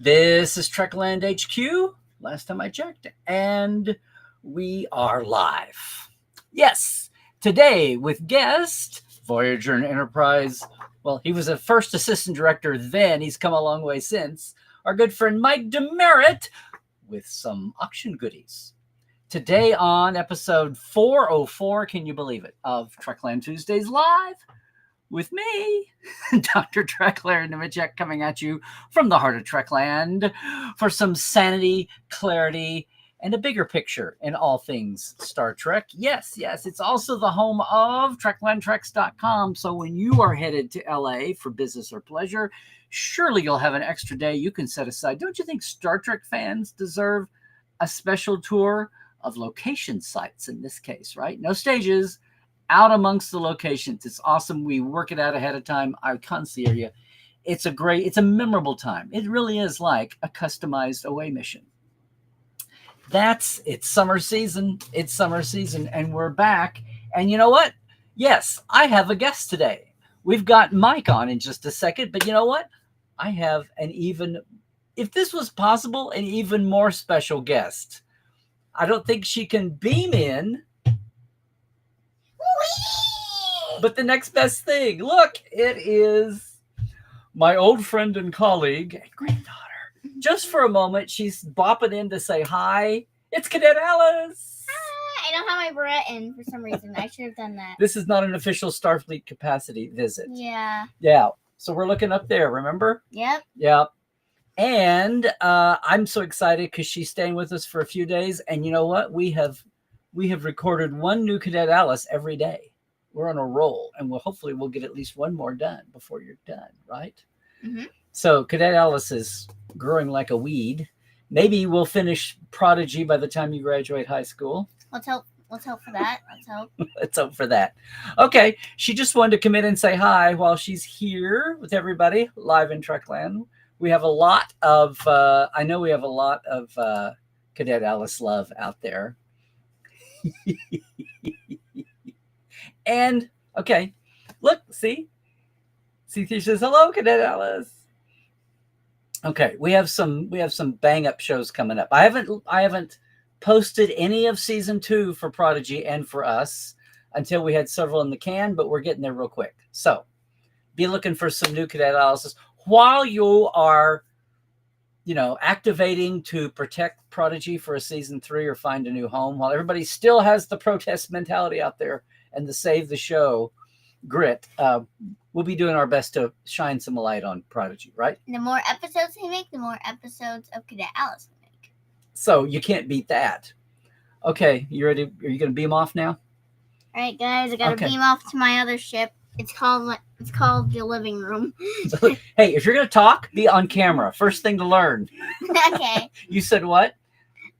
This is Trekland HQ, last time I checked, and we are live. Yes, today with guest, Voyager and Enterprise. Well, he was a first assistant director then. He's come a long way since. Our good friend Mike DeMerrit with some auction goodies. Today on episode 404, can you believe it, of Trekland Tuesdays Live with me, Dr. Trek Larry Nemecek, coming at you from the heart of Trekland for some sanity, clarity, and a bigger picture in all things Star Trek. Yes, it's also the home of TreklandTreks.com. So when you are headed to LA for business or pleasure, surely you'll have an extra day you can set aside. Don't you think Star Trek fans deserve a special tour of location sites in this case, right? No stages, out amongst the locations. It's awesome. We work it out ahead of time. I concierge you. It's a memorable time. It really is like a customized away mission. It's summer season. It's summer season, and we're back. And you know what? Yes, I have a guest today. We've got Mike on in just a second, but you know what? I have if this was possible, an even more special guest. I don't think she can beam in, but the next best thing, look, it is my old friend and colleague and granddaughter. Just for a moment, she's bopping in to say hi. It's Cadet Alice. Hi. I don't have my beret in for some reason. I should have done that. This is not an official Starfleet capacity visit. Yeah. So we're looking up there, remember? Yep. And I'm so excited because she's staying with us for a few days. And you know what? We have recorded one new Cadet Alice every day. We're on a roll, and hopefully we'll get at least one more done before you're done, right? Mm-hmm. So Cadet Alice is growing like a weed. Maybe we'll finish Prodigy by the time you graduate high school. Let's hope for that. Let's hope for that. Okay, she just wanted to come in and say hi while she's here with everybody live in Trekland. We have a lot of, Cadet Alice love out there. And okay, look, see, she says hello, Cadet Alice. Okay, we have some bang up shows coming up. I haven't posted any of season 2 for Prodigy and for us until we had several in the can, but we're getting there real quick. So be looking for some new Cadet Alice's while you are, activating to protect Prodigy for a season 3 or find a new home. While everybody still has the protest mentality out there and the save the show grit, we'll be doing our best to shine some light on Prodigy, right? The more episodes we make, the more episodes of Cadet Alice we make. So you can't beat that. Okay, you ready? Are you going to beam off now? All right, guys, I got to beam off to my other ship. It's called the living room. So, hey, if you're going to talk, be on camera. First thing to learn. Okay. You said what?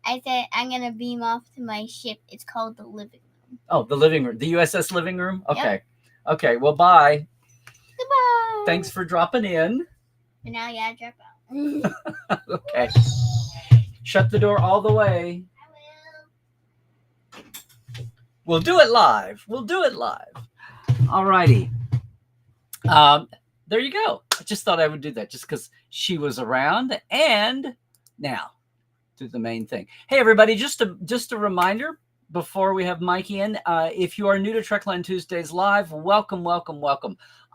I said I'm going to beam off to my ship. It's called the living room. Oh, the living room. The USS living room? Okay. Yep. Okay, well, bye. Goodbye. Thanks for dropping in. And now, drop out. Okay. Shut the door all the way. I will. We'll do it live. All righty. There you go. I just thought I would do that just because she was around. And now to the main thing. Hey, everybody, just a reminder before we have Mikey in. If you are new to Trekland Tuesdays Live, welcome.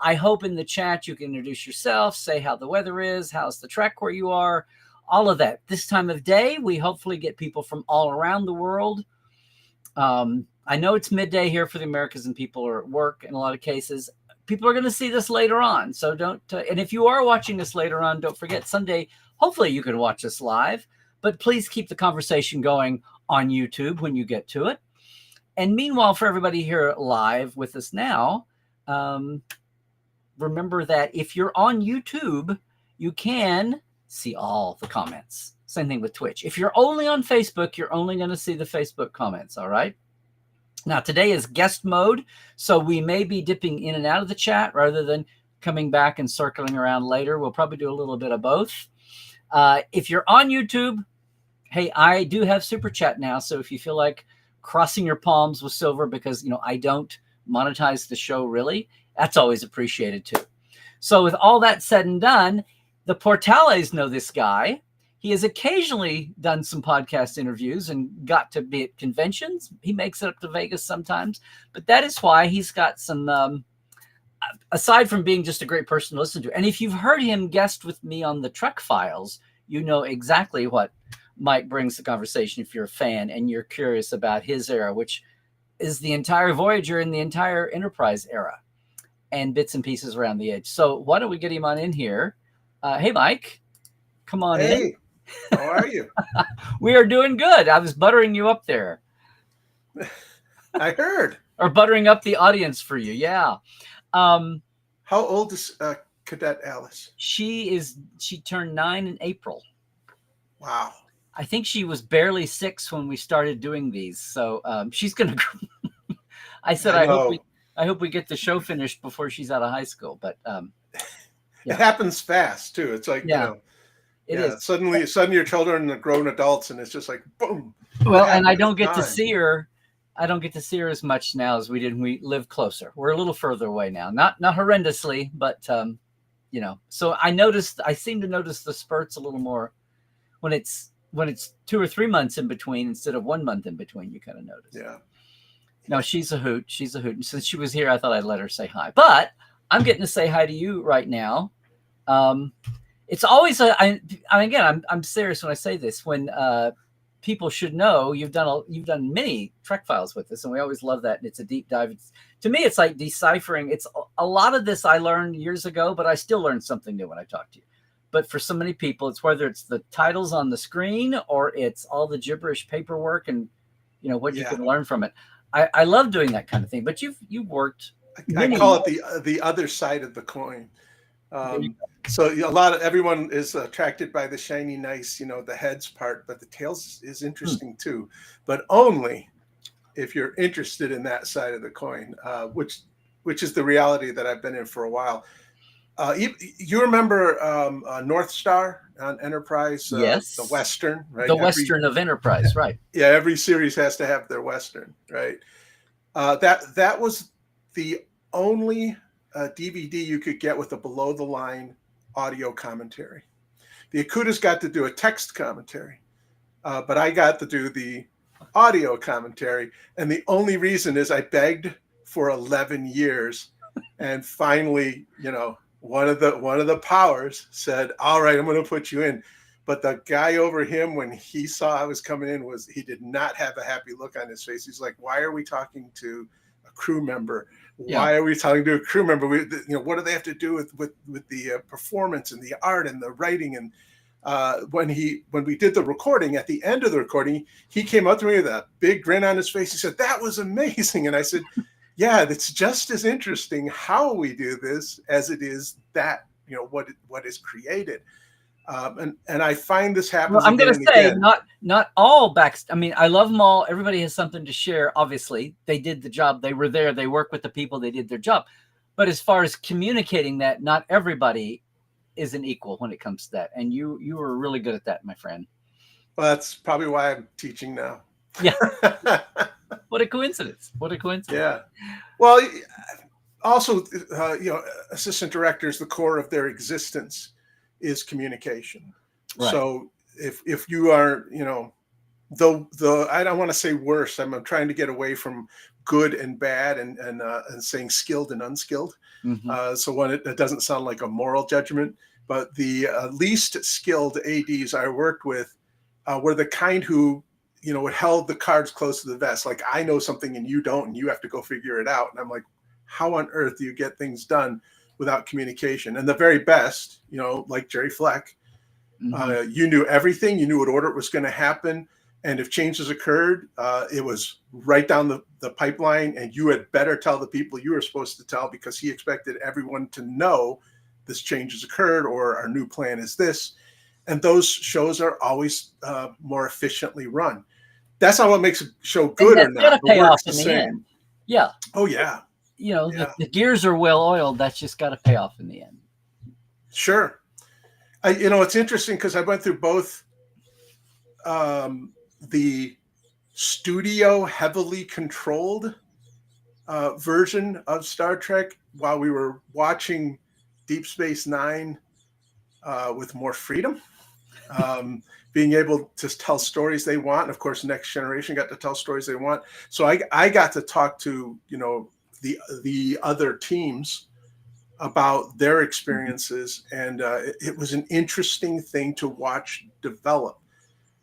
I hope in the chat you can introduce yourself, say how the weather is, how's the Trek where you are, all of that. This time of day, we hopefully get people from all around the world. I know it's midday here for the Americans and people are at work in a lot of cases. People are going to see this later on. So and if you are watching this later on, don't forget Sunday, hopefully you can watch us live, but please keep the conversation going on YouTube when you get to it. And meanwhile, for everybody here live with us now, remember that if you're on YouTube, you can see all the comments. Same thing with Twitch. If you're only on Facebook, you're only going to see the Facebook comments, all right? Now, today is guest mode, so we may be dipping in and out of the chat rather than coming back and circling around later. We'll probably do a little bit of both. If you're on YouTube, hey, I do have Super Chat now, so if you feel like crossing your palms with silver because, I don't monetize the show really, that's always appreciated too. So with all that said and done, The Portales know this guy. He has occasionally done some podcast interviews and got to be at conventions. He makes it up to Vegas sometimes, but that is why he's got some, aside from being just a great person to listen to. And if you've heard him guest with me on the Trek Files, you know exactly what Mike brings to the conversation if you're a fan and you're curious about his era, which is the entire Voyager and the entire Enterprise era and bits and pieces around the edge. So why don't we get him on in here? Hey, Mike, come on in. Hey, how are you? We are doing good. I was buttering you up there. I heard. Or buttering up the audience for you. Yeah. How old is Cadet Alice? She turned 9 in April. Wow. I think she was barely 6 when we started doing these. So she's going to, I said, I hope we get the show finished before she's out of high school. But it happens fast too. It's like, it is. Suddenly your children are grown adults and it's just like, boom. Well, and I don't get to see her. I don't get to see her as much now as we did when we lived closer. We're a little further away now. Not horrendously, but so I seem to notice the spurts a little more when it's 2 or 3 months in between instead of 1 month in between. You kind of notice. Yeah. No, she's a hoot. She's a hoot. And since she was here, I thought I'd let her say hi. But I'm getting to say hi to you right now. It's always I'm serious when I say this. When people should know you've done many Trek Files with us, and we always love that. And it's a deep dive. To me, it's like deciphering. It's a lot of this I learned years ago, but I still learn something new when I talk to you. But for so many people, it's whether it's the titles on the screen or it's all the gibberish paperwork and what you can learn from it. I love doing that kind of thing. But you've worked. I call it the other side of the coin. So everyone is attracted by the shiny, nice, the heads part, but the tails is interesting too, but only if you're interested in that side of the coin, which is the reality that I've been in for a while. You remember North Star on Enterprise? Yes. The Western, right? The Western of Enterprise, right. Yeah, every series has to have their Western, right? That was the only DVD you could get with a below-the-line audio commentary. The Akutas got to do a text commentary, but I got to do the audio commentary. And the only reason is I begged for 11 years, and finally, one of the powers said, "All right, I'm going to put you in." But the guy over him, when he saw I was coming in, he did not have a happy look on his face. He's like, "Why are we talking to a crew member? Why are we talking to a crew member? What do they have to do with the performance and the art and the writing?" And when we did the recording, at the end of the recording, he came up to me with a big grin on his face. He said, "That was amazing." And I said, "Yeah, it's just as interesting how we do this as it is that what is created." And I find this happens. Well, I'm going to say not all I mean, I love them all. Everybody has something to share. Obviously, they did the job. They were there. They work with the people. They did their job. But as far as communicating that, not everybody is an equal when it comes to that. And you were really good at that, my friend. Well, that's probably why I'm teaching now. Yeah. What a coincidence. What a coincidence. Yeah. Well, also, assistant directors, the core of their existence is communication. Right. So if you are, though I don't want to say worse, I'm trying to get away from good and bad and saying skilled and unskilled. Mm-hmm. So when it doesn't sound like a moral judgment, but the least skilled ADs I worked with were the kind who, held the cards close to the vest. Like, I know something and you don't, and you have to go figure it out. And I'm like, how on earth do you get things done without communication? And the very best, like Jerry Fleck, mm-hmm. You knew everything. You knew what order it was going to happen. And if changes occurred, it was right down the pipeline. And you had better tell the people you were supposed to tell, because he expected everyone to know this change has occurred or our new plan is this. And those shows are always more efficiently run. That's not what makes a show good or not. Pay off in the end. Yeah. Oh, yeah. The gears are well oiled. That's just got to pay off in the end. Sure. It's interesting because I went through both the studio heavily controlled version of Star Trek while we were watching Deep Space Nine with more freedom, being able to tell stories they want. And of course, Next Generation got to tell stories they want. So I got to talk to, the other teams about their experiences, and it was an interesting thing to watch develop.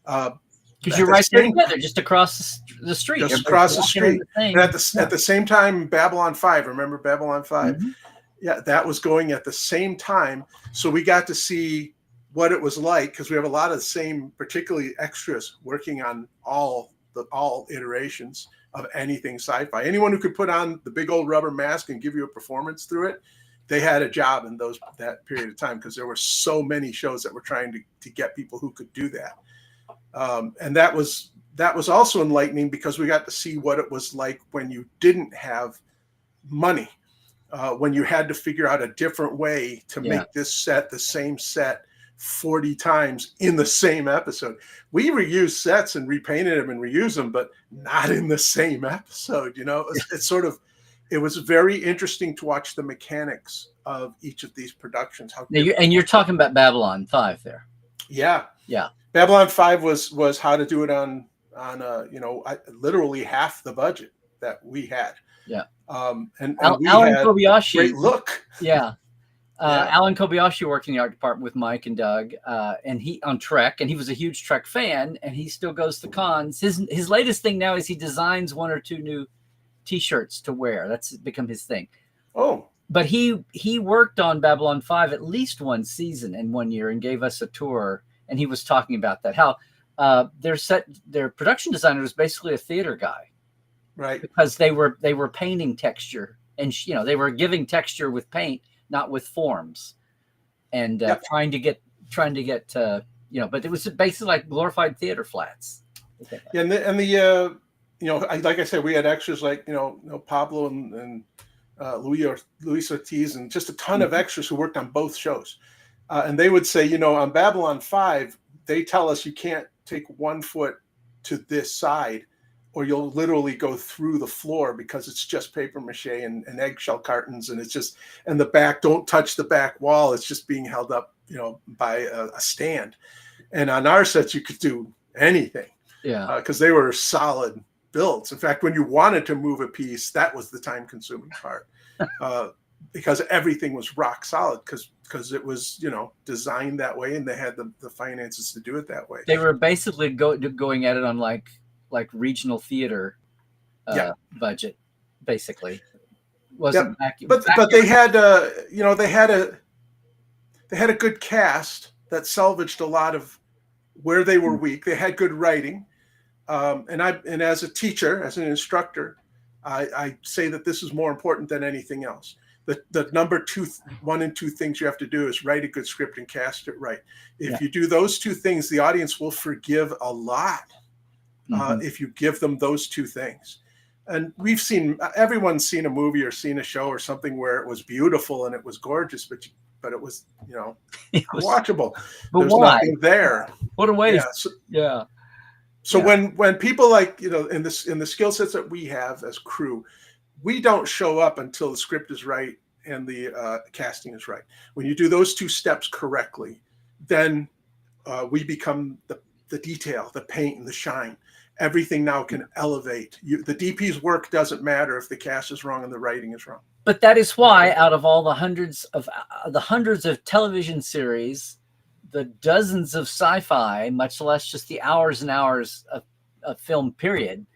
Because you're right there together, just across the street. Just across the street. And at the same time, Babylon 5, remember Babylon 5? Mm-hmm. Yeah, that was going at the same time. So we got to see what it was like, because we have a lot of the same, particularly extras, working on all iterations of anything sci-fi. Anyone who could put on the big old rubber mask and give you a performance through it, they had a job in that period of time, because there were so many shows that were trying to get people who could do that. And that was also enlightening, because we got to see what it was like when you didn't have money, when you had to figure out a different way to make this set the same set 40 times in the same episode. We reused sets and repainted them and reused them, but not in the same episode. It was very interesting to watch the mechanics of each of these productions. And you're talking about Babylon 5 there. Yeah. Yeah. Babylon 5 was how to do it on literally half the budget that we had. Yeah. And we Alan had Kobayashi, great look. Yeah. Alan Kobayashi worked in the art department with Mike and Doug, and he on Trek, and he was a huge Trek fan, and he still goes to cons. His latest thing now is he designs one or two new T-shirts to wear. That's become his thing. Oh. But he worked on Babylon 5 at least one season in 1 year and gave us a tour, and he was talking about that, how their production designer was basically a theater guy. Right. Because they were painting texture, and they were giving texture with paint, not with forms, and trying to get but it was basically like glorified theater flats. Yeah, and the like I said, we had extras like Pablo and Luis Ortiz, and just a ton of extras who worked on both shows, and they would say, on Babylon 5, they tell us you can't take 1 foot to this side, or you'll literally go through the floor, because it's just paper mache and eggshell cartons, and it's just, and the back, don't touch the back wall. It's just being held up, by a stand. And on our sets, you could do anything. Yeah. Because they were solid builds. In fact, when you wanted to move a piece, that was the time-consuming part, because everything was rock solid, because it was, designed that way, and they had the finances to do it that way. They were basically going at it on like regional theater budget, basically. Wasn't but they had they had a good cast that salvaged a lot of where they were weak. They had good writing, and as a teacher, as an instructor, I say that this is more important than anything else. The number 1 and 2 things you have to do is write a good script and cast it right. If you do those 2 things, the audience will forgive a lot. If you give them those 2 things. And everyone's seen a movie or seen a show or something where it was beautiful and it was gorgeous, but it was, watchable. There's nothing there. What a waste. So when people like, in the skill sets that we have as crew, we don't show up until the script is right and the casting is right. When you do those 2 steps correctly, then we become the detail, the paint, and the shine. Everything now can elevate. The DP's work doesn't matter if the cast is wrong and the writing is wrong. But that is why, out of all the hundreds of television series, the dozens of sci-fi, much less just the hours and hours of film period,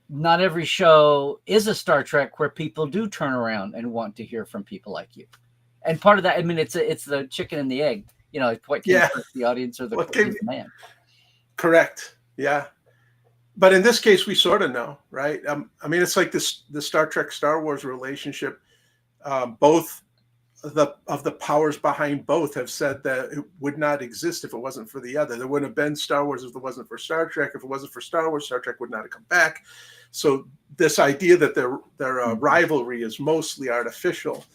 not every show is a Star Trek where people do turn around and want to hear from people like you. And part of that, it's the chicken and the egg. What came first, the audience or the man? Correct. Yeah. But in this case, we sort of know, right? It's like the Star Trek Star Wars relationship. Both of the powers behind both have said that it would not exist if it wasn't for the other. There wouldn't have been Star Wars if it wasn't for Star Trek. If it wasn't for Star Wars, Star Trek would not have come back. So this idea that their rivalry is mostly artificial,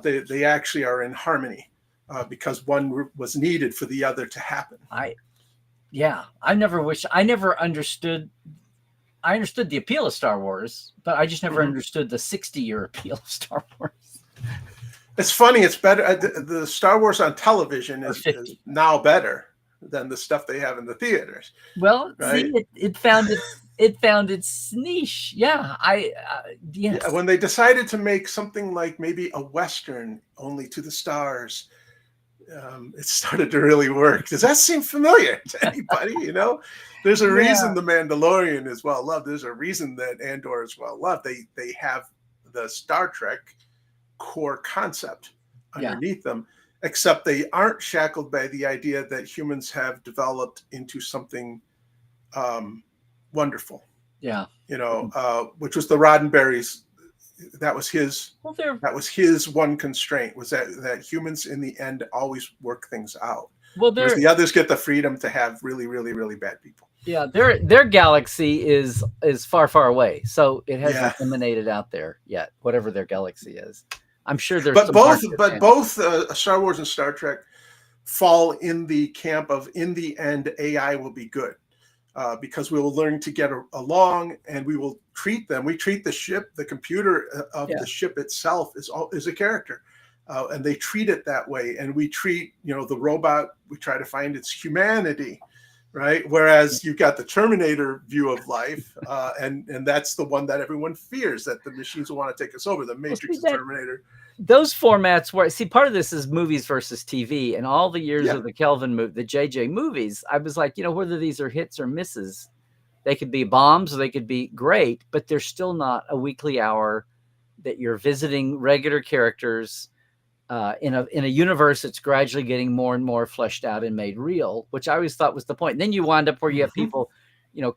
they actually are in harmony, because one was needed for the other to happen. I never understood. I understood the appeal of Star Wars, but I just never understood the 60-year appeal of Star Wars. It's funny. It's better. The Star Wars on television is now better than the stuff they have in the theaters. Well, right? see, it found its niche. Yeah, yes. Yeah, when they decided to make something like maybe a Western, only to the stars, it started to really work. Does that seem familiar to anybody? There's a reason The Mandalorian is well loved. There's a reason that Andor is well loved. They have the Star Trek core concept underneath them, except they aren't shackled by the idea that humans have developed into something wonderful. Yeah. Which was the Roddenberry's. That was his. Well, that was his one constraint, was that humans in the end always work things out. Well, whereas the others get the freedom to have really, really, really bad people. Yeah, their galaxy is far, far away, so it hasn't emanated out there yet. Whatever their galaxy is, I'm sure there's. But both Star Wars and Star Trek fall in the camp of, in the end, AI will be good. Because we will learn to get along, and we will treat them. We treat the ship, the computer of the ship itself is a character, and they treat it that way. And we treat, the robot. We try to find its humanity, right? Whereas you've got the Terminator view of life, and that's the one that everyone fears, that the machines will want to take us over. The Matrix, and Terminator. Those formats where, part of this is movies versus TV, and all the years of the Kelvin movie, the JJ movies, I was like, whether these are hits or misses, they could be bombs or they could be great, but they're still not a weekly hour that you're visiting regular characters in a universe that's gradually getting more and more fleshed out and made real, which I always thought was the point. And then you wind up where you have people,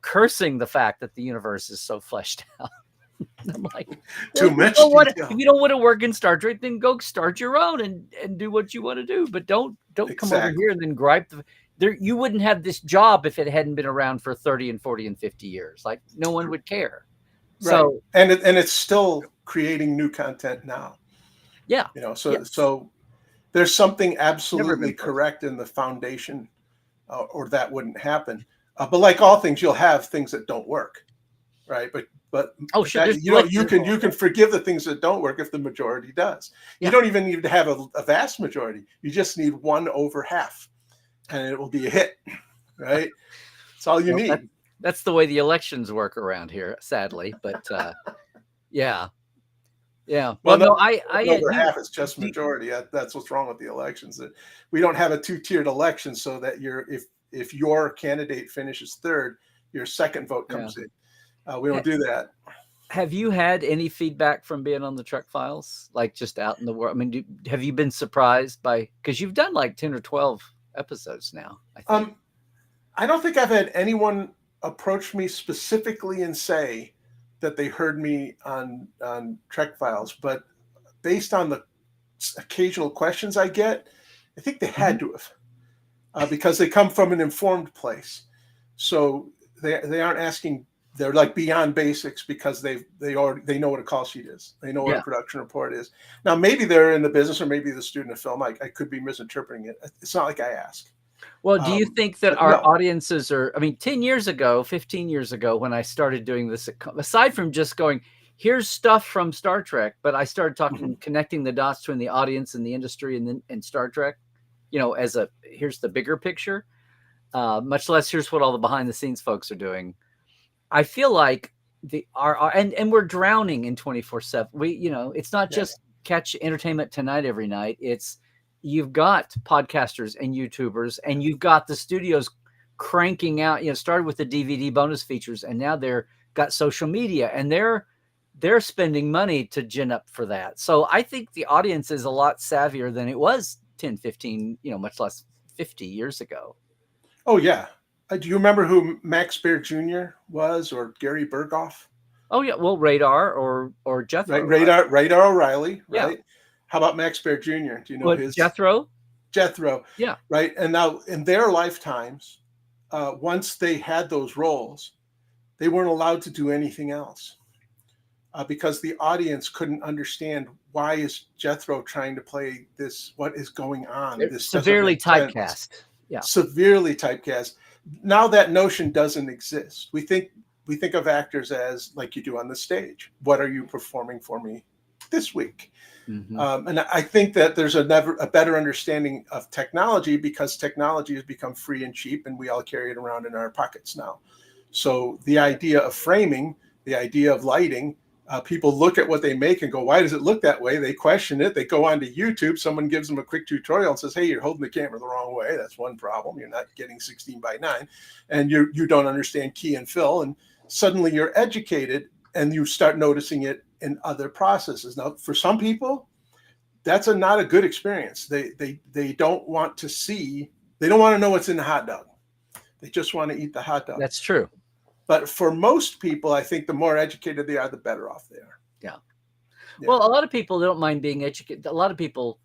cursing the fact that the universe is so fleshed out. I'm like, too much. If you don't want to work in Star Trek, then go start your own and do what you want to do. But don't come over here and then gripe. You wouldn't have this job if it hadn't been around for 30 and 40 and 50 years. Like, no one would care. Right. So and it's still creating new content now. Yeah. So there's something absolutely correct in the foundation, or that wouldn't happen. But like all things, you'll have things that don't work, right? But sure, you can forgive the things that don't work if the majority does. You don't even need to have a vast majority. You just need 1 over half, and it will be a hit, right? That's all you need. That's the way the elections work around here, sadly. But yeah. Well, no, I over half is just majority. That's what's wrong with the elections. That we don't have a 2-tiered election, so that if your candidate finishes third, your second vote comes in. We don't do that. Have you had any feedback from being on the Trek Files, like just out in the world? I mean, have you been surprised because you've done like 10 or 12 episodes now, I think. I don't think I've had anyone approach me specifically and say that they heard me on Trek Files, but based on the occasional questions I get, I think they had to have, because they come from an informed place. So they aren't asking. They're like beyond basics, because they know what a call sheet is. They know what a production report is. Now, maybe they're in the business, or maybe the student of film. I could be misinterpreting it. It's not like I ask. Well, do you think that our audiences are, 10 years ago, 15 years ago, when I started doing this, aside from just going, here's stuff from Star Trek, but I started talking, connecting the dots between the audience and the industry and Star Trek, here's the bigger picture, much less here's what all the behind the scenes folks are doing. I feel like and we're drowning in 24/7. It's not just catch Entertainment Tonight every night. It's, you've got podcasters and YouTubers, and you've got the studios cranking out, started with the DVD bonus features, and now they're got social media, and they're spending money to gin up for that. So I think the audience is a lot savvier than it was 10, 15, much less 50 years ago. Oh yeah. Do you remember who Max Baer Jr. was, or Gary Berghoff? Oh yeah, well, Radar or Jethro. Right? Radar O'Reilly, right? Yeah. How about Max Baer Jr.? Do you know his? Jethro. Yeah. Right. And now in their lifetimes, once they had those roles, they weren't allowed to do anything else, because the audience couldn't understand, why is Jethro trying to play this? What is going on? This severely typecast. Yeah. Severely typecast. Now that notion doesn't exist. We think of actors as like you do on the stage. What are you performing for me this week. Mm-hmm. And I think that there's a better understanding of technology because technology has become free and cheap, and we all carry it around in our pockets now. So the idea of framing, the idea of lighting, people look at what they make and go, why does it look that way? They question it. They go onto YouTube. Someone gives them a quick tutorial and says, hey, you're holding the camera the wrong way. That's one problem. You're not getting 16:9, and you don't understand key and fill. And suddenly you're educated and you start noticing it in other processes. Now, for some people, that's not a good experience. They don't want to see, they don't want to know what's in the hot dog. They just want to eat the hot dog. That's true. But for most people, I think the more educated they are, the better off they are. Yeah. Well, a lot of people don't mind being educated. A lot of people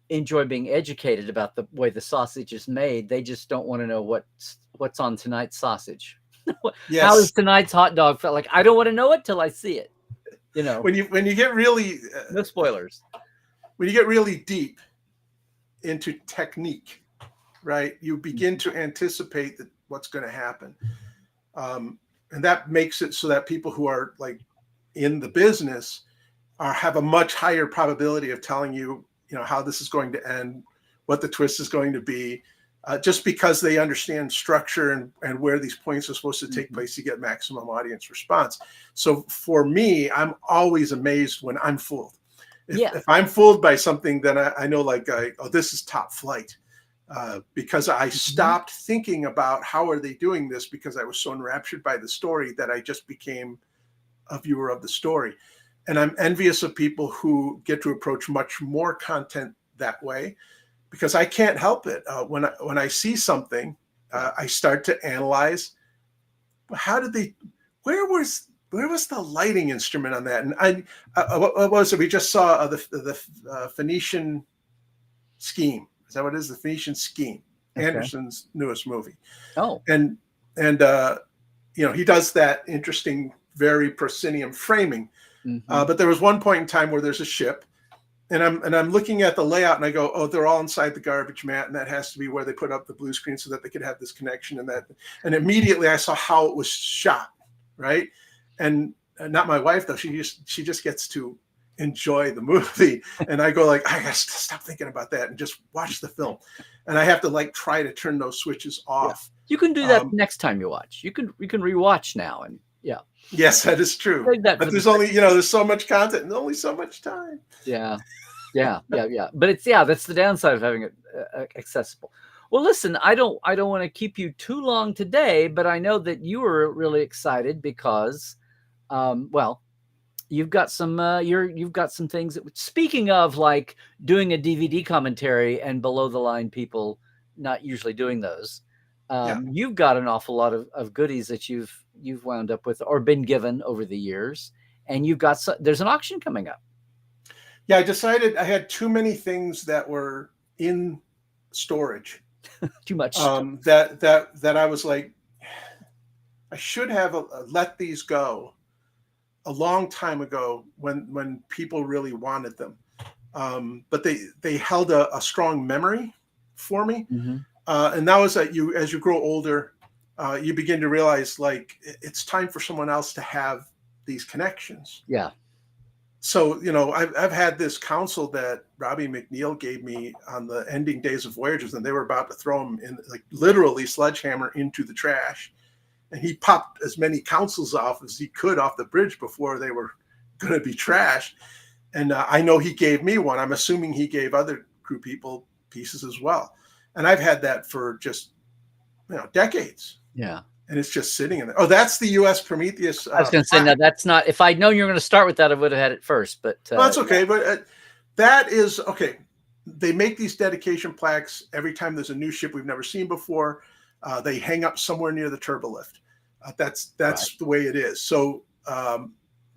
enjoy being educated about the way the sausage is made. They just don't want to know what's on tonight's sausage. Yes. How is tonight's hot dog felt like? I don't want to know it till I see it. You know, when you get really no spoilers. When you get really deep into technique, right, you begin to anticipate what's going to happen. And that makes it so that people who are like in the business have a much higher probability of telling you, how this is going to end, what the twist is going to be, just because they understand structure and where these points are supposed to take place to get maximum audience response. So for me, I'm always amazed when I'm fooled. If I'm fooled by something, then I know this is top flight. Because I stopped thinking about how are they doing this because I was so enraptured by the story that I just became a viewer of the story. And I'm envious of people who get to approach much more content that way because I can't help it. When I see something, I start to analyze. How did they? Where was the lighting instrument on that? And what was it? We just saw the Phoenician Scheme. Is that what it is? The Phoenician Scheme, okay. Anderson's newest movie. Oh, and he does that interesting, very proscenium framing. But there was one point in time where there's a ship, and I'm looking at the layout, and I go, oh, they're all inside the garbage mat, and that has to be where they put up the blue screen so that they could have this connection and immediately I saw how it was shot, right? And not my wife though. She just gets to enjoy the movie, and I go I gotta stop thinking about that and just watch the film, and I have to try to turn those switches off. Yeah. You can do that next time you watch. You can rewatch now, and yes, that is true. But there's only there's so much content and only so much time. Yeah. But that's the downside of having it accessible. Well, listen, I don't want to keep you too long today, but I know that you were really excited because you've got some you've got some things that, speaking of doing a DVD commentary and below the line people not usually doing those, you've got an awful lot of goodies that you've wound up with or been given over the years, and there's an auction coming up. I decided I had too many things that were in storage. Too much. That I was like, I should have let these go a long time ago when people really wanted them. But they held a strong memory for me. And that was that as you grow older, you begin to realize it's time for someone else to have these connections. Yeah. So, I've had this counsel that Robbie McNeil gave me on the ending days of Voyagers, and they were about to throw them in, literally sledgehammer into the trash. And he popped as many counsels off as he could off the bridge before they were going to be trashed. And I know he gave me one. I'm assuming he gave other crew people pieces as well. And I've had that for just, decades. Yeah. And it's just sitting in there. Oh, that's the U.S. Prometheus. I was going to say, no, that's not. If I'd known you were going to start with that, I would have had it first. But that's okay. But that is okay. They make these dedication plaques every time there's a new ship we've never seen before. They hang up somewhere near the turbolift. That's right. The way it is. So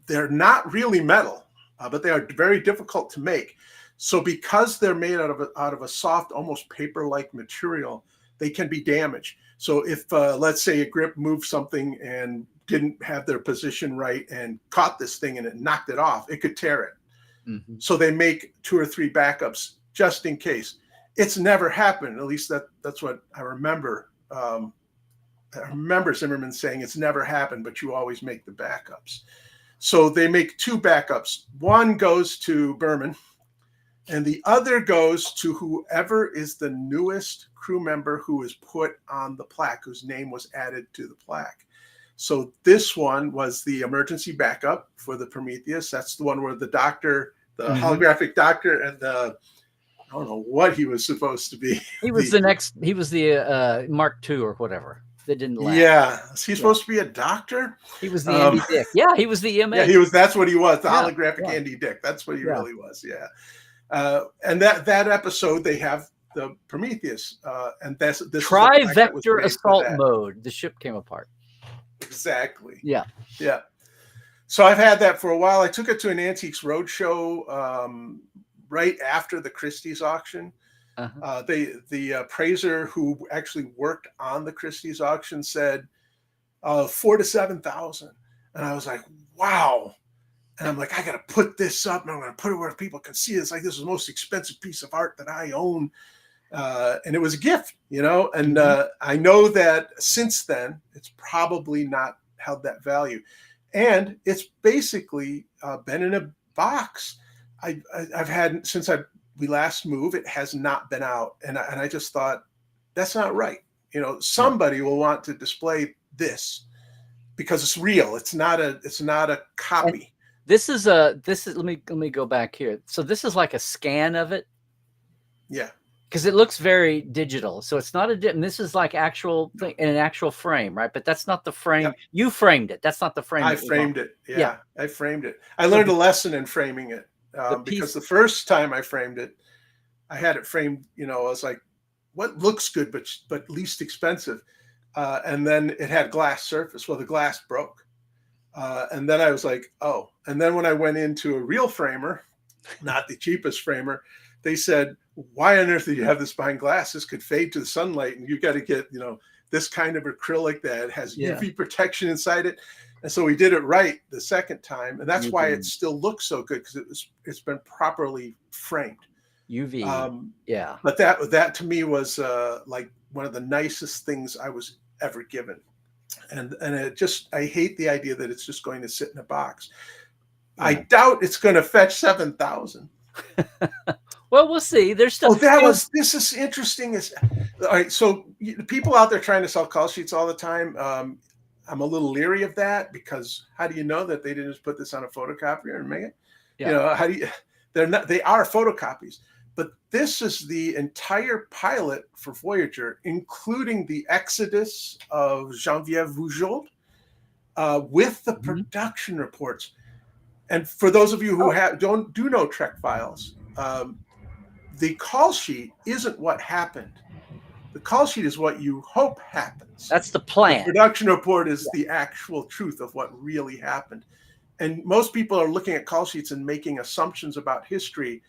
they're not really metal, but they are very difficult to make. So because they're made out of a soft, almost paper-like material, they can be damaged. So if, let's say, a grip moved something and didn't have their position right and caught this thing and it knocked it off, it could tear it. So they make 2 or 3 backups just in case. It's never happened. At least that's what I remember. I remember Zimmerman saying it's never happened, but you always make the backups. So they make two backups. One goes to Berman, and the other goes to whoever is the newest crew member who is put on the plaque, whose name was added to the plaque. So this one was the emergency backup for the Prometheus. That's the one where the doctor, the holographic doctor, and the, I don't know what he was supposed to be. He was he was the Mark II or whatever. That didn't last. Yeah. Is he supposed to be a doctor? He was the Andy Dick. Yeah, he was the EMA. Yeah, he was. That's what he was. The holographic Andy Dick. That's what he really was. Yeah. And that episode, they have the Prometheus, and this Trivector assault mode. The ship came apart. Exactly. Yeah. Yeah. So I've had that for a while. I took it to an Antiques Roadshow right after the Christie's auction. The appraiser who actually worked on the Christie's auction said 4,000 to 7,000, and I was like, wow. And I'm like, I got to put this up, and I'm going to put it where people can see it. It's like, this is the most expensive piece of art that I own. And it was a gift, you know, and I know that since then, it's probably not held that value. And it's basically been in a box. I've had, since we last moved, it has not been out. And I just thought, that's not right. You know, somebody will want to display this because it's real. It's not a copy. And this is let me go back here. So this is like a scan of it. Yeah. Because it looks very digital. So it's not and this is like actual thing in an actual frame, right? But that's not the frame. Yep. You framed it. That's not the frame. I framed it. Yeah, I framed it. I learned a lesson in framing it because the first time I framed it, I had it framed, you know, I was like, what looks good, but least expensive. And then it had glass surface. Well, the glass broke. And then I was like, oh. And then when I went into a real framer, not the cheapest framer, they said, why on earth did you have this behind glass? This could fade to the sunlight, and you got to get, you know, this kind of acrylic that has UV protection inside it. And so we did it right the second time, and that's why it still looks so good, because it's been properly framed. UV, yeah. But that to me was like one of the nicest things I was ever given, and I hate the idea that it's just going to sit in a box. Yeah. I doubt it's going to fetch 7,000. Well, we'll see. There's stuff. This is interesting. All right. So people out there trying to sell call sheets all the time. I'm a little leery of that, because how do you know that they didn't just put this on a photocopier and make it? Yeah. You know, they are photocopies, but this is the entire pilot for Voyager, including the Exodus of Geneviève Bujold, with the production reports. And for those of you who do know Trek files, the call sheet isn't what happened. The call sheet is what you hope happens. That's the plan. The production report is the actual truth of what really happened. And most people are looking at call sheets and making assumptions about history,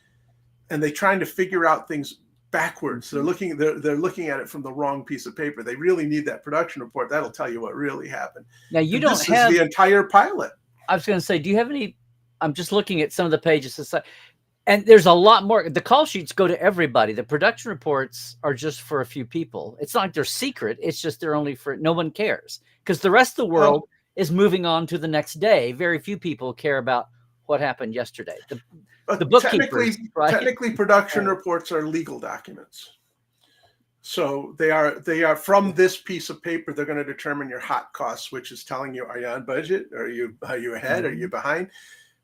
and they're trying to figure out things backwards. They're looking at it from the wrong piece of paper. They really need that production report. That'll tell you what really happened. Now this is the entire pilot. I was going to say, do you have any? I'm just looking at some of the pages. And there's a lot more. The call sheets go to everybody. The production reports are just for a few people. It's not like they're secret. It's just they're only for, no one cares, because the rest of the world is moving on to the next day. Very few people care about what happened yesterday. The bookkeepers, technically production reports are legal documents. So they are from this piece of paper. They're going to determine your hot costs, which is telling you, are you on budget? Are you ahead? Are you behind?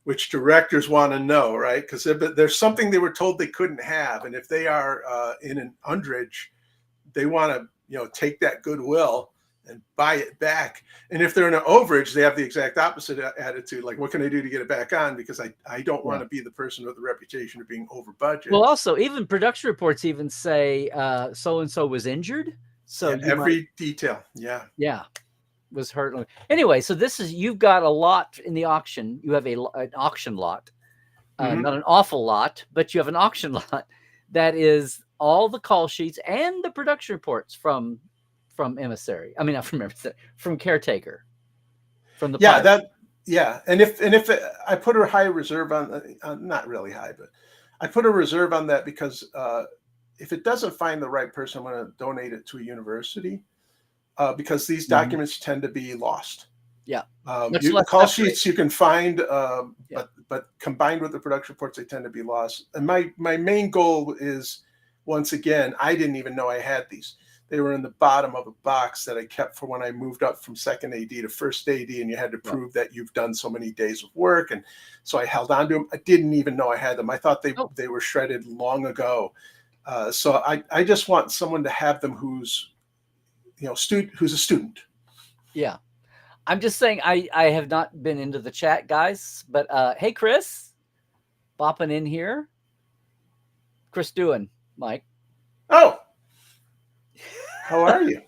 Which directors want to know, right? Because there's something they were told they couldn't have, and if they are in an underage, they want to take that goodwill and buy it back. And if they're in an overage, they have the exact opposite attitude. Like, what can I do to get it back on? Because I don't want to be the person with the reputation of being over budget. Well, also, even production reports even say so and so was injured. So every detail, yeah. Was hurt. Anyway, so you've got a lot in the auction. You have an auction lot, not an awful lot, but you have an auction lot that is all the call sheets and the production reports from Emissary. I mean, not from Emissary, from Caretaker, from the pilot. And if I put a high reserve on, not really high, but I put a reserve on that because if it doesn't find the right person, I'm going to donate it to a university. Because these documents tend to be lost. Yeah. Much The less call separate. sheets you can find, Yeah. but combined with the production reports, they tend to be lost. And my main goal is, once again, I didn't even know I had these. They were in the bottom of a box that I kept for when I moved up from second AD to first AD, and you had to prove that you've done so many days of work. And so I held on to them. I didn't even know I had them. I thought they were shredded long ago. So I just want someone to have them who's a student. Yeah. I'm just saying I have not been into the chat, guys, but hey, Chris, bopping in here. Chris doing, Mike. Oh, how are you?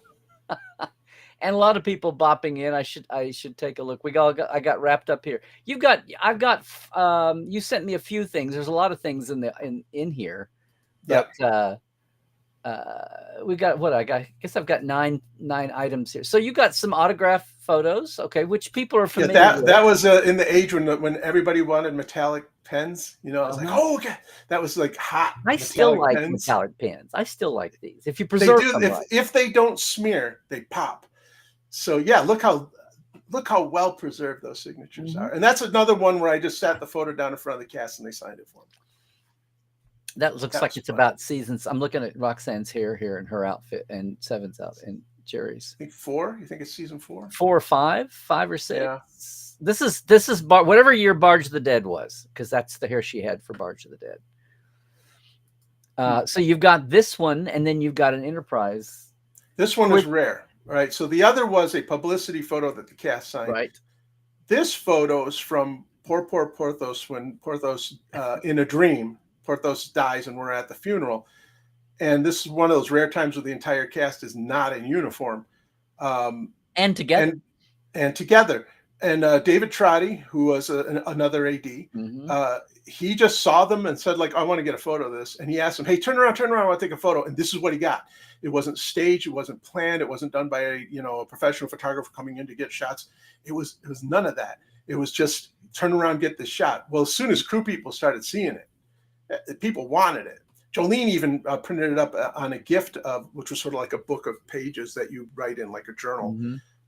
And a lot of people bopping in. I should take a look. I got wrapped up here. I've got you sent me a few things. There's a lot of things in here. But we got what I guess I've got nine items here. So you got some autograph photos, okay? Which people are familiar with. That was in the age when everybody wanted metallic pens. I was like, oh, okay, that was like hot. I still like metallic pens. I still like these. If you preserve them, if they don't smear, they pop. So yeah, look how well preserved those signatures are. And that's another one where I just sat the photo down in front of the cast and they signed it for me. That looks like it's about seasons. I'm looking at Roxanne's hair here and her outfit, and Seven's out, and Jerry's. I think 4. You think it's season 4? 4 or 5, 5 or 6. Yeah. This is whatever year Barge of the Dead was, because that's the hair she had for Barge of the Dead. So you've got this one, and then you've got an Enterprise. This one is rare, right? So the other was a publicity photo that the cast signed. Right. This photo is from poor Porthos when Porthos in a dream. Porthos dies and we're at the funeral. And this is one of those rare times where the entire cast is not in uniform. And together. And together. And David Trotty, who was another AD, he just saw them and said, like, I want to get a photo of this. And he asked him, hey, turn around, I want to take a photo. And this is what he got. It wasn't staged. It wasn't planned. It wasn't done by a professional photographer coming in to get shots. It was none of that. It was just turn around, get this shot. Well, as soon as crew people started seeing it, people wanted it. Jolene even printed it up on a gift which was sort of like a book of pages that you write in like a journal.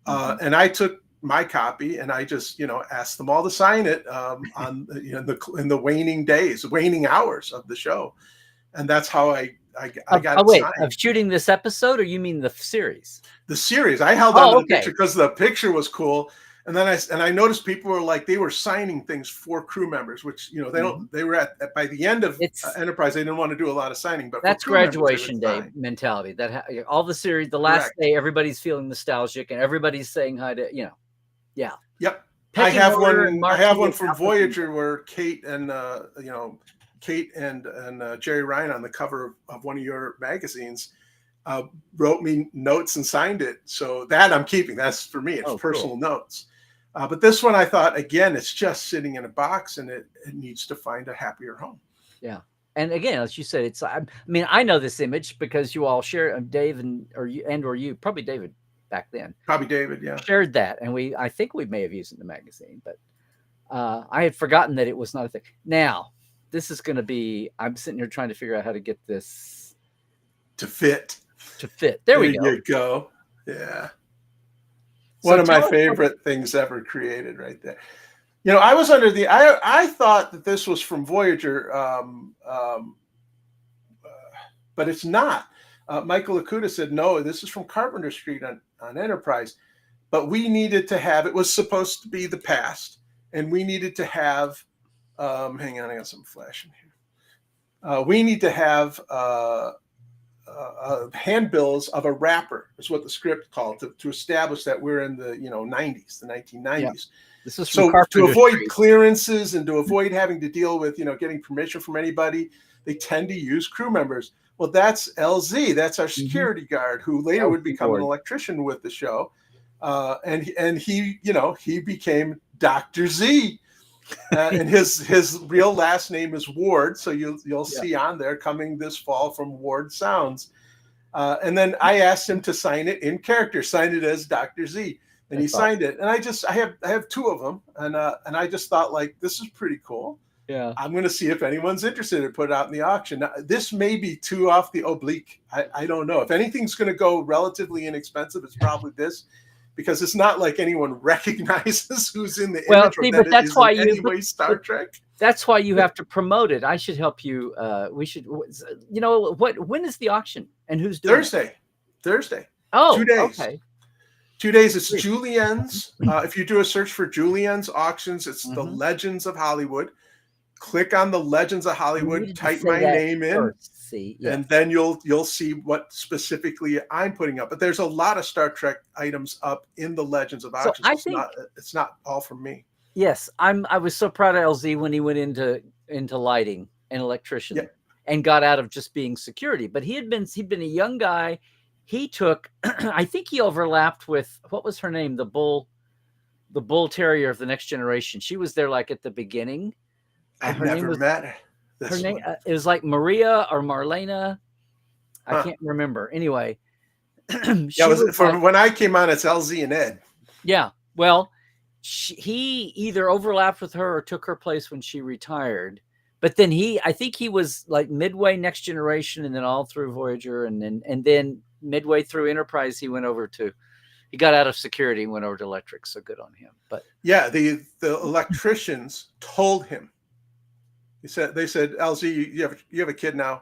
And I took my copy and I just, asked them all to sign it on in the waning hours of the show. And that's how I got it signed. Of shooting this episode, or you mean the series? The series. I held on to the picture because the picture was cool. And then I noticed people were like, they were signing things for crew members, which, they were by the end of Enterprise, they didn't want to do a lot of signing, but that's graduation day mentality. That all the series, the last day, everybody's feling nostalgic and everybody's saying hi to, yeah. Yep. I have one from Voyager where Kate and, Jerry Ryan on the cover of one of your magazines wrote me notes and signed it. So that I'm keeping. That's for me. It's personal notes. But this one, I thought, again, it's just sitting in a box and it needs to find a happier home. Yeah. And again, as you said, I know this image because you all share Dave or you, probably David back then. Probably David, yeah. Shared that. And I think we may have used it in the magazine, but I had forgotten that it was not a thing. Now, this is going to be, I'm sitting here trying to figure out how to get this to fit. There we go. There you go. Yeah. One of my favorite things ever created right there. I was under I thought that this was from Voyager, but it's not. Michael Akuta said, no, this is from Carpenter Street on Enterprise. But we needed to have, it was supposed to be the past, and we needed to have, hang on, I got some flash in here. We need to have handbills of a wrapper is what the script called to establish that we're in the 90s, the 1990s. Yeah. This is so to avoid clearances and to avoid having to deal with getting permission from anybody, they tend to use crew members. Well, that's LZ. That's our security guard who later would become an electrician with the show, and he became Dr. Z. And his real last name is Ward, so you'll see on there coming this fall from Ward Sounds. And then I asked him to sign it in character, sign it as Dr. Z, and he signed it. And I have 2 of them, and I just thought, like, this is pretty cool. Yeah, I'm going to see if anyone's interested in put it out in the auction. Now, this may be too off the oblique. I don't know. If anything's going to go relatively inexpensive, it's probably this. because it's not like anyone recognizes who's in the Well, image or see, that but it that's is why in you. any way Star Trek. That's why you have to promote it. I should help you. We should. You know what? When is the auction and who's doing it? Thursday. Oh, 2 days. okay. 2 days. It's Great. Julien's. If you do a search for Julien's auctions, it's the Mhm. Legends of Hollywood. Click on the Legends of You Hollywood, needed to type say my that name in, first. See, yeah. and then you'll see what specifically I'm putting up. But there's a lot of Star Trek items up in the Legends of So auctions. I think It's not all from me. yes, I was so proud of LZ when he went into lighting and electrician Yeah. and got out of just being security. But he'd been a young guy. He took I think he overlapped with what was her name? The bull terrier of the Next Generation. She was there like at the beginning. I've Her name never was met her this name. one. It was like Maria or Marlena. I Huh. can't remember. Anyway, Yeah, she it was was from like, when I came on. It's LZ and Ed. yeah. Well, he either overlapped with her or took her place when she retired. But then I think he was like midway Next Generation, and then all through Voyager, and then midway through Enterprise, he got out of security and went over to electric. So good on him. But yeah, the electricians told him. They said, LZ, you have a kid now.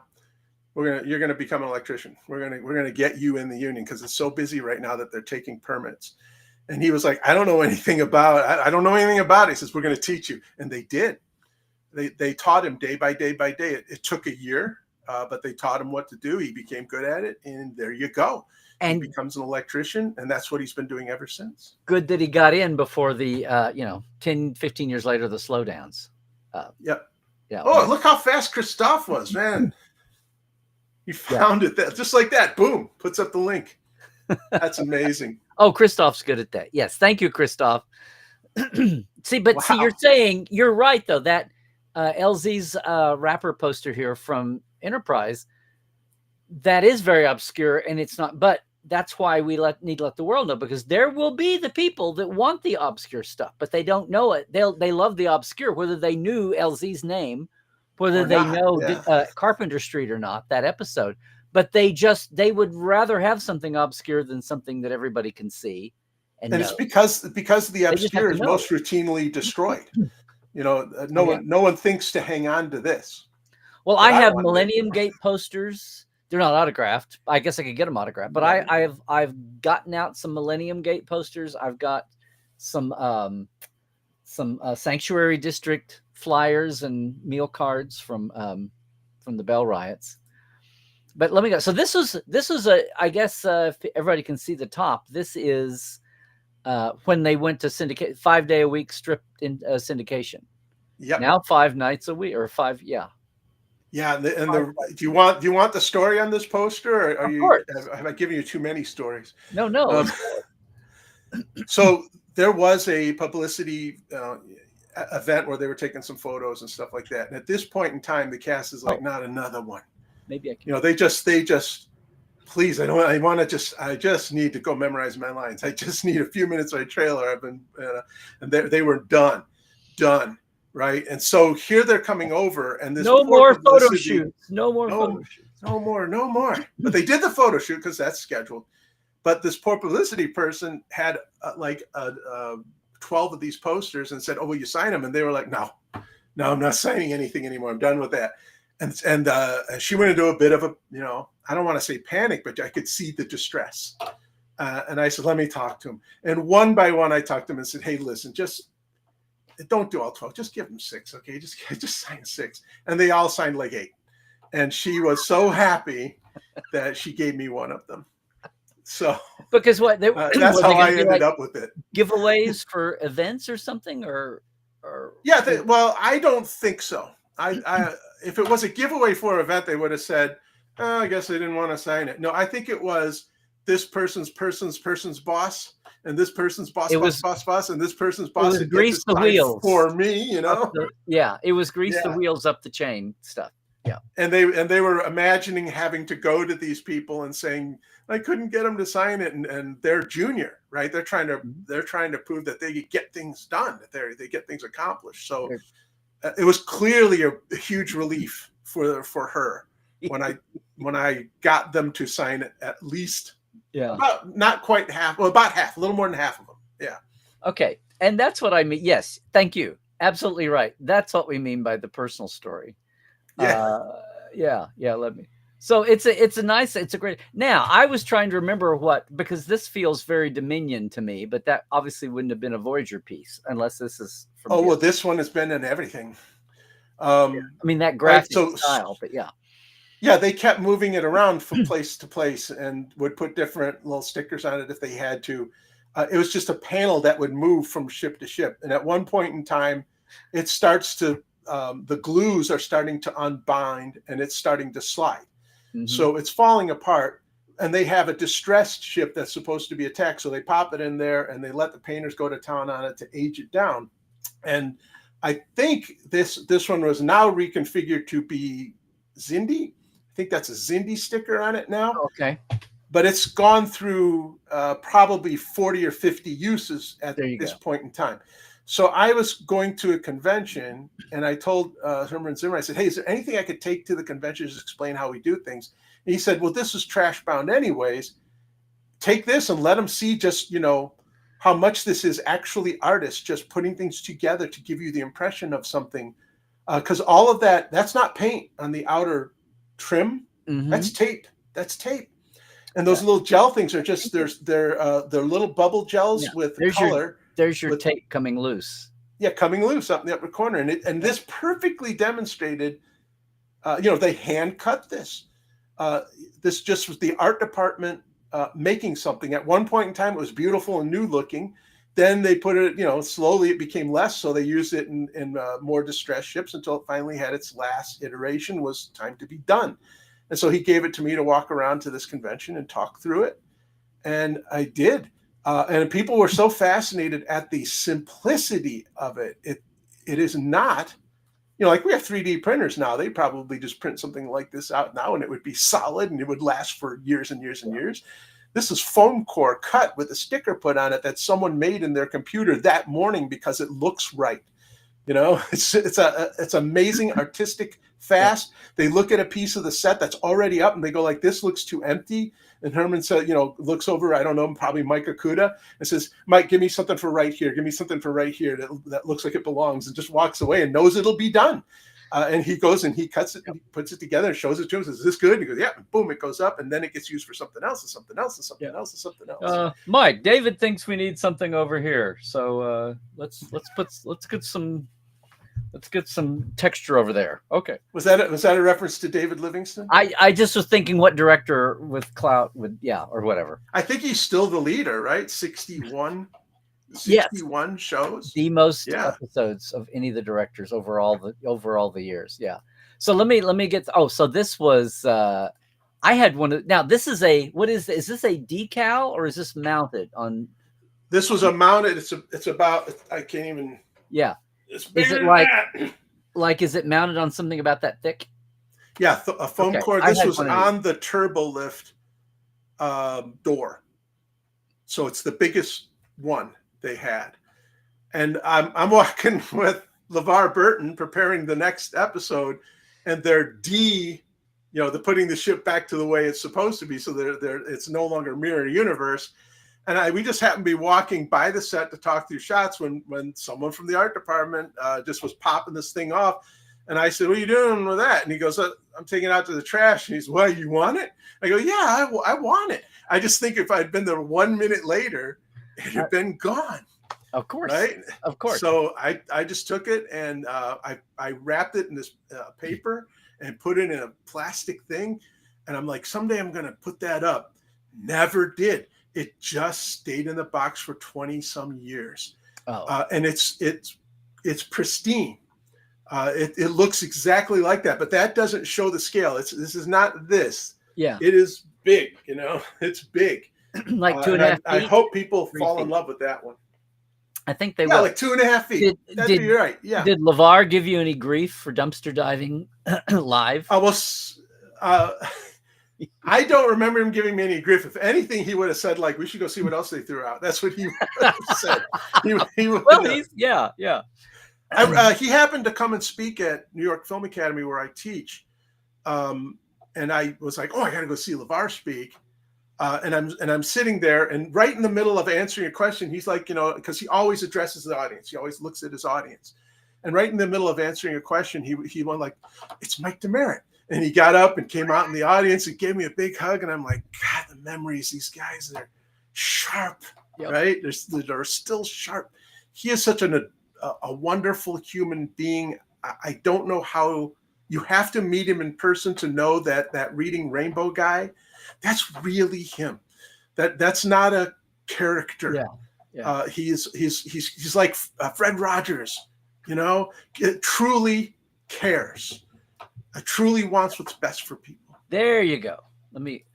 You're gonna become an electrician. We're gonna get you in the union because it's so busy right now that they're taking permits. And he was like, I don't know anything about it. I don't know anything about it. He says, we're going to teach you. And they did. They taught him day by day by day. It took a year, but they taught him what to do. He became good at it. And there you go. And he becomes an electrician. And that's what he's been doing ever since. Good that he got in before the, 10, 15 years later, the slowdowns. Yep. Yeah. Oh, look how fast Christoph was, man. He found it that just like that. Boom. Puts up the link. That's amazing. Oh, Christoph's good at that. Yes. Thank you, Christoph. See, you're right, though, that LZ's wrapper poster here from Enterprise, that is very obscure, and it's not, but that's why we need to let the world know, because there will be the people that want the obscure stuff, but they don't know it. They love the obscure, whether they knew LZ's name, whether they know Carpenter Street or not, that episode. But they would rather have something obscure than something that everybody can see. And it's because the obscure is most routinely destroyed. No one thinks to hang on to this. Well, I have Millennium Gate posters. They're not autographed. I guess I could get them autographed. But I've gotten out some Millennium Gate posters. I've got some Sanctuary District flyers and meal cards from the Bell riots. But let me go. So this was I guess if everybody can see the top, this is when they went to syndicate, 5-day a week stripped in syndication. Yeah. Now 5 nights a week or 5. Yeah. Yeah. Do you want the story on this poster, or have I given you too many stories? No. So there was a publicity event where they were taking some photos and stuff like that. And at this point in time, the cast is like, not another one. Maybe I can. They just please, I just need to go memorize my lines. I just need a few minutes of a trailer. I've been, and they were done. Right. And so here they're coming over, and this no more photo shoots. No more. But they did the photo shoot because that's scheduled. But this poor publicity person had 12 of these posters and said, "Oh, will you sign them?" And they were like, "No, I'm not signing anything anymore. I'm done with that." And she went into a bit of a, I don't want to say panic, but I could see the distress. And I said, let me talk to him. And one by one, I talked to him and said, hey, listen, just don't do all 12. Just give them 6, okay? Just sign 6. And they all signed like 8. And she was so happy that she gave me one of them. So because that's how I ended up with it. Giveaways for events or something, or yeah. Well, I don't think so. I if it was a giveaway for an event, they would have said, I guess they didn't want to sign it. No, I think it was this person's boss, and this person's boss, and this person's boss. It was grease the wheels for me, it was grease the wheels up the chain stuff. Yeah. And they were imagining having to go to these people and saying, I couldn't get them to sign it, and they're junior, right? They're trying to prove that they get things done, that they get things accomplished. So it was clearly a huge relief for her when I got them to sign at least Yeah. About not quite half. Well, about half. A little more than half of them. Yeah. Okay. And that's what I mean. Yes. Thank you. Absolutely right. That's what we mean by the personal story. Yeah. Yeah. Let me. So it's a great. Now I was trying to remember because this feels very Dominion to me, but that obviously wouldn't have been a Voyager piece unless this is from. Oh, well, this one has been in everything. I mean, that graphic right, so, style, but yeah. Yeah, they kept moving it around from place to place and would put different little stickers on it if they had to. It was just a panel that would move from ship to ship. And at one point in time, it starts to, the glues are starting to unbind and it's starting to slide. Mm-hmm. So it's falling apart. And they have a distressed ship that's supposed to be attacked. So they pop it in there and they let the painters go to town on it to age it down. And I think this one was now reconfigured to be Xindi. I think that's a Xindi sticker on it now. Okay. But it's gone through probably 40 or 50 uses at this point in time. So I was going to a convention and I told Herman Zimmer, I said, hey, is there anything I could take to the convention to explain how we do things? And he said, well, this is trash bound anyways. Take this and let them see just, how much this is actually artists just putting things together to give you the impression of something. Because all of that's not paint on the outer trim. Mm-hmm. That's tape. And those little gel things are just they're little bubble gels with color. There's your tape coming loose. Yeah, coming loose up in the upper corner. And this perfectly demonstrated, they hand cut this. This just was the art department making something. At one point in time, it was beautiful and new looking. Then they put it, slowly it became less. So they used it in more distressed ships until it finally had its last iteration, was time to be done. And so he gave it to me to walk around to this convention and talk through it. And I did. And people were so fascinated at the simplicity of it. It is not, like we have 3D printers now. They probably just print something like this out now and it would be solid and it would last for years and years and years. This is foam core cut with a sticker put on it that someone made in their computer that morning because it looks right. It's amazing, artistic, fast. They look at a piece of the set that's already up and they go like, this looks too empty. And Herman said, looks over, I don't know, probably Mike Okuda and says, Mike, give me something for right here. Give me something for right here that looks like it belongs, and just walks away and knows it'll be done. And he goes and he cuts it, and he puts it together and shows it to him. Says, is this good? And he goes, yeah. And boom, it goes up, and then it gets used for something else, and something else, and something else, and something else. Mike, David thinks we need something over here, so let's get some texture over there. Okay. Was that a reference to David Livingston? I just was thinking what director with clout would, or whatever. I think he's still the leader, right? 61 shows. The most episodes of any of the directors over all the years. Yeah. So let me get. So this was. I had one. Now this is is this a decal or is this mounted on? This was a mounted. It's about. I can't even. Yeah. Is it is it mounted on something about that thick? Yeah, a foam core. This was on the turbo lift door, so it's the biggest one they had. And I'm walking with LeVar Burton preparing the next episode, and they're they're putting the ship back to the way it's supposed to be, so it's no longer mirror universe. And we just happened to be walking by the set to talk through shots when someone from the art department just was popping this thing off. And I said, what are you doing with that? And he goes, I'm taking it out to the trash. And he's, well, you want it? I go, yeah, I want it. I just think if I'd been there 1 minute later, it had been gone. Of course. Right? Of course. So I just took it and I wrapped it in this paper and put it in a plastic thing. And I'm like, someday I'm going to put that up. Never did. It just stayed in the box for 20 some years. And it's pristine. It looks exactly like that, but that doesn't show the scale. This is not this. Yeah. It is big, it's big. Like 2.5 feet. I hope people fall in love with that one. I think they will. Like 2.5 feet. That'd be right. Yeah. Did LeVar give you any grief for dumpster diving live? I don't remember him giving me any grief. If anything, he would have said, like, we should go see what else they threw out. That's what he would have said. Yeah. He happened to come and speak at New York Film Academy where I teach. And I was like, I got to go see LeVar speak. And I'm sitting there, and right in the middle of answering a question, he's like, because he always addresses the audience. He always looks at his audience. And right in the middle of answering a question, he went like, "It's Mike DeMerrit." And he got up and came out in the audience and gave me a big hug. And I'm like, God, the memories, these guys, they're sharp, right? They're still sharp. He is such a wonderful human being. I don't know how. You have to meet him in person to know that reading Rainbow guy, that's really him. That's not a character. He's like Fred Rogers, it truly cares. Truly wants what's best for people. There you go. Let me.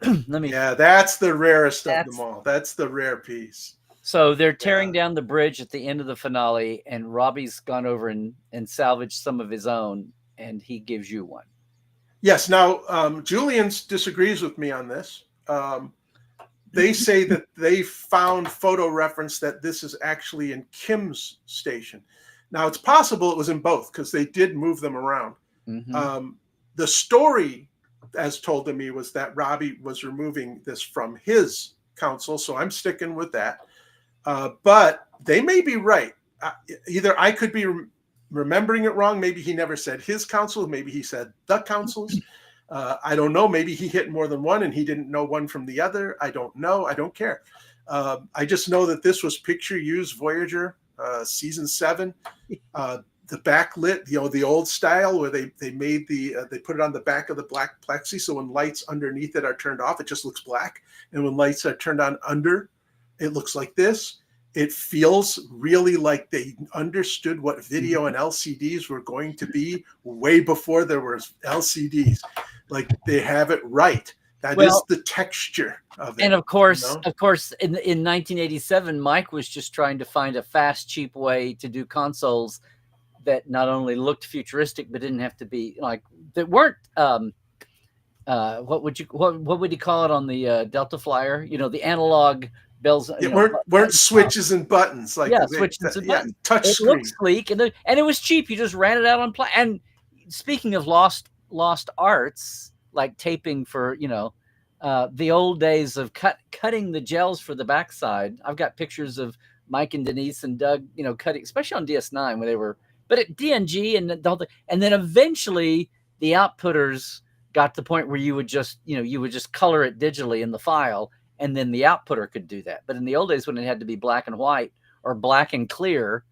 Yeah, that's the rarest of them all. That's the rare piece. So they're tearing down the bridge at the end of the finale, and Robbie's gone over and salvaged some of his own, and he gives you one. Yes. Now, Julian disagrees with me on this. They say that they found photo reference that this is actually in Kim's station. Now, it's possible it was in both because they did move them around. Mm-hmm. The story, as told to me, was that Robbie was removing this from his council, so I'm sticking with that. But they may be right. Either I could be remembering it wrong. Maybe he never said his council. Maybe he said the councils. I don't know. Maybe he hit more than one and he didn't know one from the other. I don't know. I don't care. I just know that this was Picture Use Voyager, season 7. The backlit, the old style where they made they put it on the back of the black plexi. So when lights underneath it are turned off, it just looks black. And when lights are turned on under, it looks like this. It feels really like they understood what video and LCDs were going to be way before there were LCDs. Like they have it right. That is the texture of it. And of course, in 1987, Mike was just trying to find a fast, cheap way to do consoles that not only looked futuristic but didn't have to be like that weren't. What would you call it on the Delta Flyer? The analog bells. Weren't switches and buttons like switches and buttons. Touch it screen. Looked sleek and it was cheap. You just ran it out on and speaking of lost arts, like taping for the old days of cutting the gels for the backside. I've got pictures of Mike and Denise and Doug, cutting, especially on DS9 when they were, but at DNG and the whole thing. And then eventually the outputters got to the point where you would just color it digitally in the file, and then the outputter could do that. But in the old days when it had to be black and white or black and clear,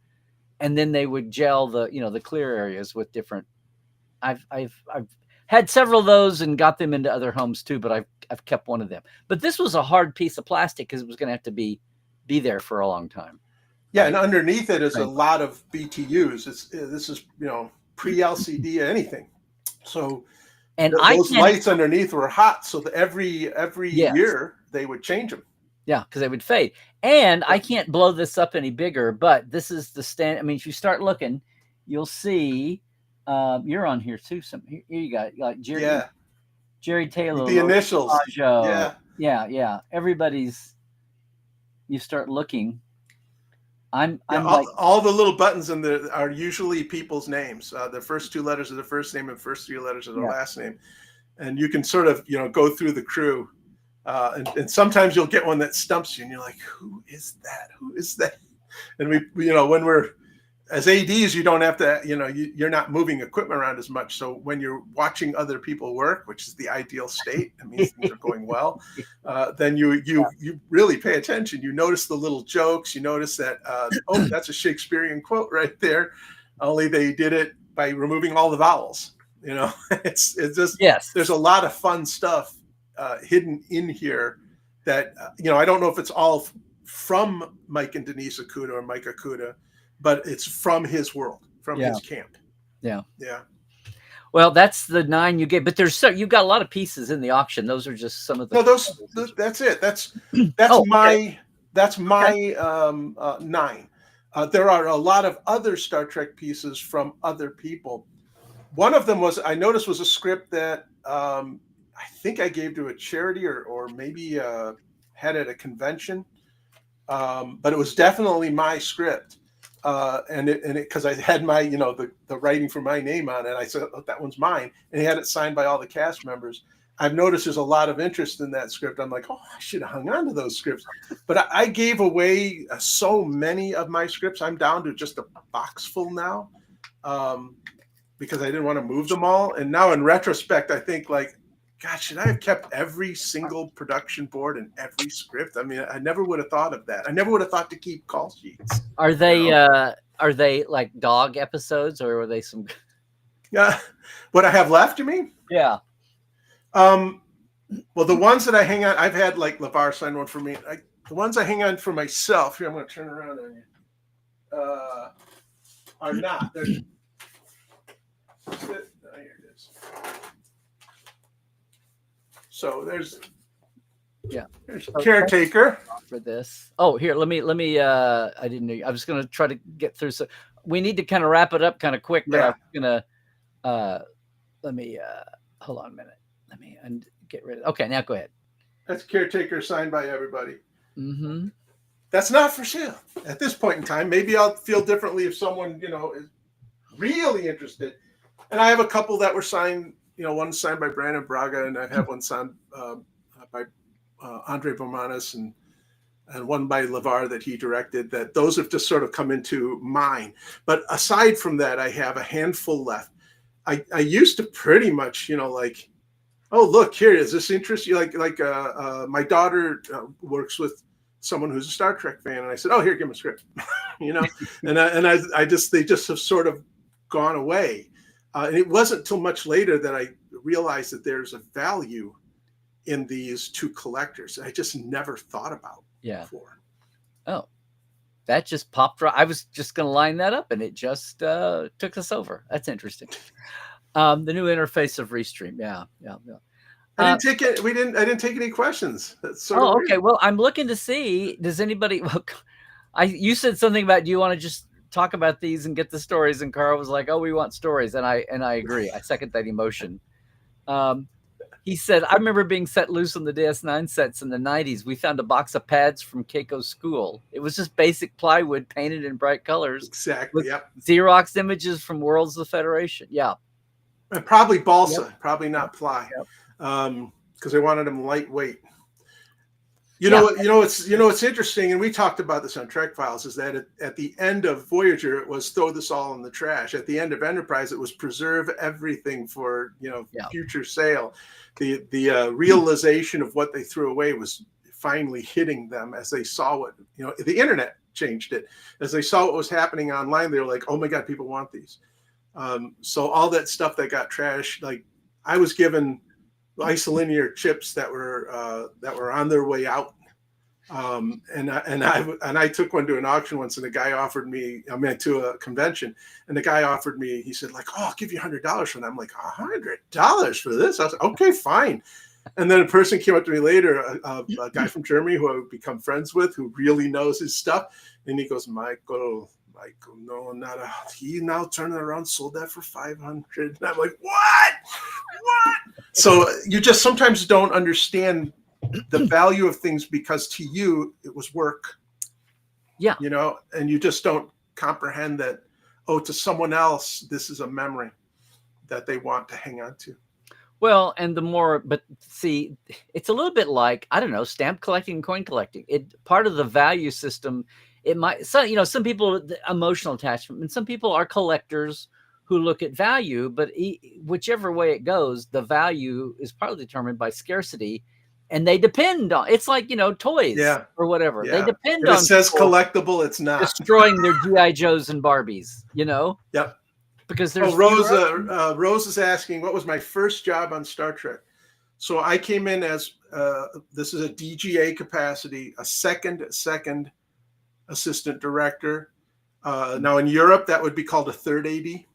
and then they would gel the clear areas with different. I've had several of those and got them into other homes too, but I've kept one of them. But this was a hard piece of plastic because it was going to have to be there for a long time. Yeah, and underneath it is a lot of BTUs. This is pre-LCD anything. So and those lights underneath were hot, so every year they would change them. Yeah, because they would fade. And I can't blow this up any bigger, but this is the stand. I mean, if you start looking, you'll see. You're on here too. Here you got like Jerry Taylor, the initials. Yeah. Everybody's. You start looking. I'm like all the little buttons in there are usually people's names. The first 2 letters of the first name and first 3 letters of the last name, and you can sort of go through the crew, and sometimes you'll get one that stumps you, and you're like, who is that? Who is that? And we when we're as ADs, you don't have to, you're not moving equipment around as much. So when you're watching other people work, which is the ideal state, it means things are going well. Then you really pay attention. You notice the little jokes. You notice that, that's a Shakespearean quote right there. Only they did it by removing all the vowels. It's just, there's a lot of fun stuff hidden in here that, I don't know if it's all from Mike and Denise Okuda or Mike Okuda, but it's from his world, from his camp. Yeah. Well, that's the 9 you get, but you've got a lot of pieces in the auction. Those are just some of the. No, that's it. That's my 9. There are a lot of other Star Trek pieces from other people. One of them was a script that I think I gave to a charity or maybe had at a convention, but it was definitely my script. And it because I had my the writing for my name on it, I said, oh, that one's mine, and he had it signed by all the cast members. I've noticed there's a lot of interest in that script. I'm like, oh, I should have hung on to those scripts. But I gave away so many of my scripts. I'm down to just a box full now, because I didn't want to move them all. And now in retrospect, I think like, God, should I have kept every single production board and every script? I mean, I never would have thought of that. I never would have thought to keep call sheets. Are they like dog episodes, or were they some? Yeah, what I have left, you mean? Yeah. Well, the ones that I hang on, I've had like LeVar sign one for me. The ones I hang on for myself, here, I'm going to turn around on you, are not. They're, here it is. So there's Caretaker. For this. Oh, here, let me, I didn't know. I was going to try to get through. So we need to kind of wrap it up kind of quick, but Yeah. I'm going to, let me, hold on a minute. Let me get rid of. Okay, now go ahead. That's Caretaker signed by everybody. Mm-hmm. That's not for sale at this point in time. Maybe I'll feel differently if someone, you know, is really interested. And I have a couple that were signed, you know, one signed by Brandon Braga, and I have one signed by Andre Bomanis, and one by LeVar that he directed. That those have just sort of come into mine. But aside from that, I have a handful left. I used to pretty much, you know, like, oh, look, here, is this interest you? Like my daughter works with someone who's a Star Trek fan, and I said, oh, here, give him a script, you know, they just have sort of gone away. And it wasn't until much later that I realized that there's a value in these to collectors I just never thought about before. Oh, that just popped right. I was just going to line that up, and it just took us over. That's interesting. The new interface of Restream. Yeah. I didn't take it. I didn't take any questions. That's sort of okay. weird. Well, I'm looking to see. Does anybody? Well, you said something about. Do you want to just talk about these and get the stories? And Carl was like, "Oh, we want stories," and I agree. I second that emotion. He said, "I remember being set loose on the DS9 sets in the '90s. We found a box of pads from Keiko's school. It was just basic plywood painted in bright colors. Exactly. Yep. Xerox images from Worlds of the Federation. Yeah. And probably balsa. Yep. Probably not ply. Yep. Because they wanted them lightweight. You know what's interesting, and we talked about this on Trek Files, is that at the end of Voyager, it was throw this all in the trash. At the end of Enterprise, it was preserve everything for future sale. The realization of what they threw away was finally hitting them as they saw what the internet changed it. As they saw what was happening online, they were like, oh my God, people want these. So all that stuff that got trashed, like I was given isolinear chips that were on their way out, and I took one to an auction once, and the guy offered me, to a convention, and the guy offered me, he said like, oh, I'll give you $100 for that. I'm like, $100 for this? I was like, okay, fine. And then a person came up to me later, a guy from Germany who I've become friends with, who really knows his stuff, and he goes, Michael, no, not a. He now turned it around, sold that for $500. And I'm like, what? So you just sometimes don't understand the value of things because to you it was work. Yeah. And you just don't comprehend that. Oh, to someone else, this is a memory that they want to hang on to. Well, and but see, it's a little bit like, I don't know, stamp collecting and coin collecting. Part of the value system. It might, some people, the emotional attachment, and some people are collectors who look at value, but whichever way it goes, the value is partly determined by scarcity, and they depend on, it's like, toys or whatever. Yeah. They depend on. It says collectible, it's not. Destroying their G.I. Joes and Barbies, Yep. Because there's. Rose is asking, what was my first job on Star Trek? So I came in as, this is a DGA capacity, a second assistant director. Now in Europe, that would be called a third AD.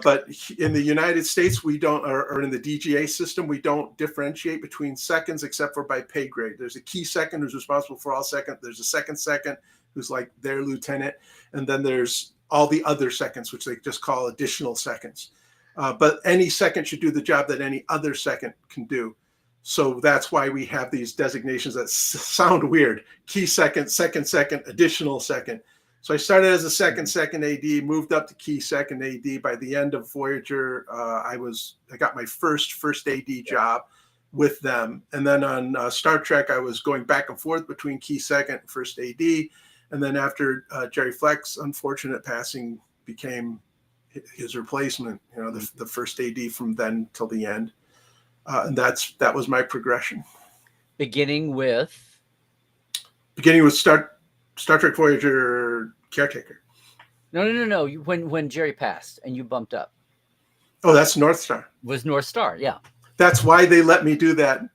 But in the United States, we don't, or in the DGA system, we don't differentiate between seconds except for by pay grade. There's a key second who's responsible for all second. There's a second who's like their lieutenant. And then there's all the other seconds, which they just call additional seconds. But any second should do the job that any other second can do. So that's why we have these designations that sound weird. Key second, second, additional second. So I started as a second AD, moved up to key second AD. By the end of Voyager, I got my first AD job with them. And then on Star Trek, I was going back and forth between key second and first AD. And then after Jerry Fleck's unfortunate passing became his replacement, the first AD from then till the end. And that was my progression. Beginning with Star Trek Voyager caretaker. No. When Jerry passed and you bumped up. Oh, that's North Star. Was North Star, yeah. That's why they let me do that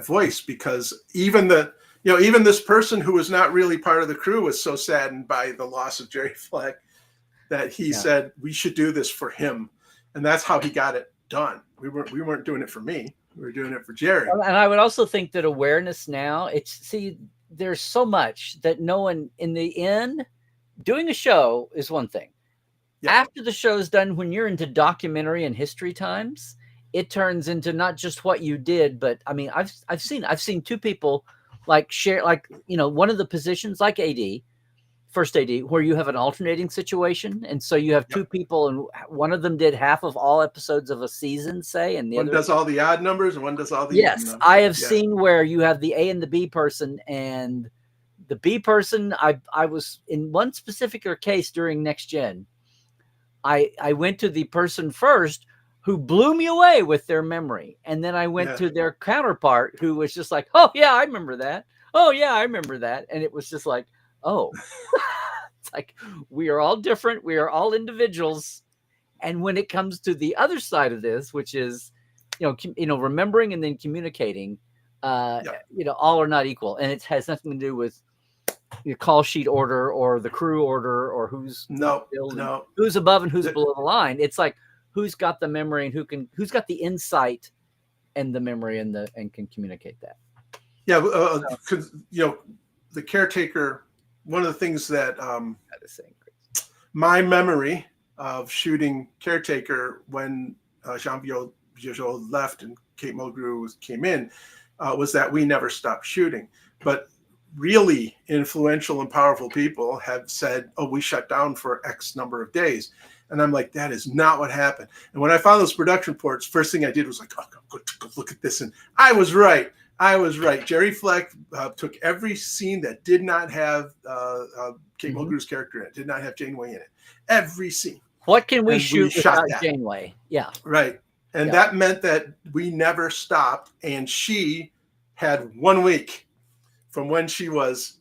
voice, because even this person who was not really part of the crew was so saddened by the loss of Jerry Fleck that he said we should do this for him, and that's how he got it done. We weren't doing it for me. We were doing it for Jerry. And I would also think that awareness now, there's so much that no one in the end, doing a show is one thing. Yeah. After the show's done, when you're into documentary and history times, it turns into not just what you did, but I mean, I've seen two people share, one of the positions like AD, first AD, where you have an alternating situation. And so you have two people and one of them did half of all episodes of a season, say, and the one other does all the odd numbers and one does all the even numbers. I have seen where you have the A and the B person, and the B person, I was in one specific case during Next Gen. I went to the person first who blew me away with their memory. And then I went to their counterpart who was just like, oh yeah, I remember that. Oh yeah, I remember that. And it was just like, oh, it's like, we are all different. We are all individuals. And when it comes to the other side of this, which is, remembering and then communicating, all are not equal. And it has nothing to do with your call sheet order or the crew order or who's who's above and who's below the line. It's like, who's got the memory and who's got the insight and the memory and can communicate that. Yeah. The caretaker, one of the things that my memory of shooting caretaker when Jean Vieux left and Kate Mulgrew came in was that we never stopped shooting. But really influential and powerful people have said, oh, we shut down for X number of days. And I'm like, that is not what happened. And when I found those production reports, first thing I did was like, oh, go look at this. And I was right. Jerry Fleck took every scene that did not have Kate Mulgrew's character in it, did not have Janeway in it. Every scene. What can we shoot without Janeway? Yeah. Right. And that meant that we never stopped. And she had 1 week from when she was,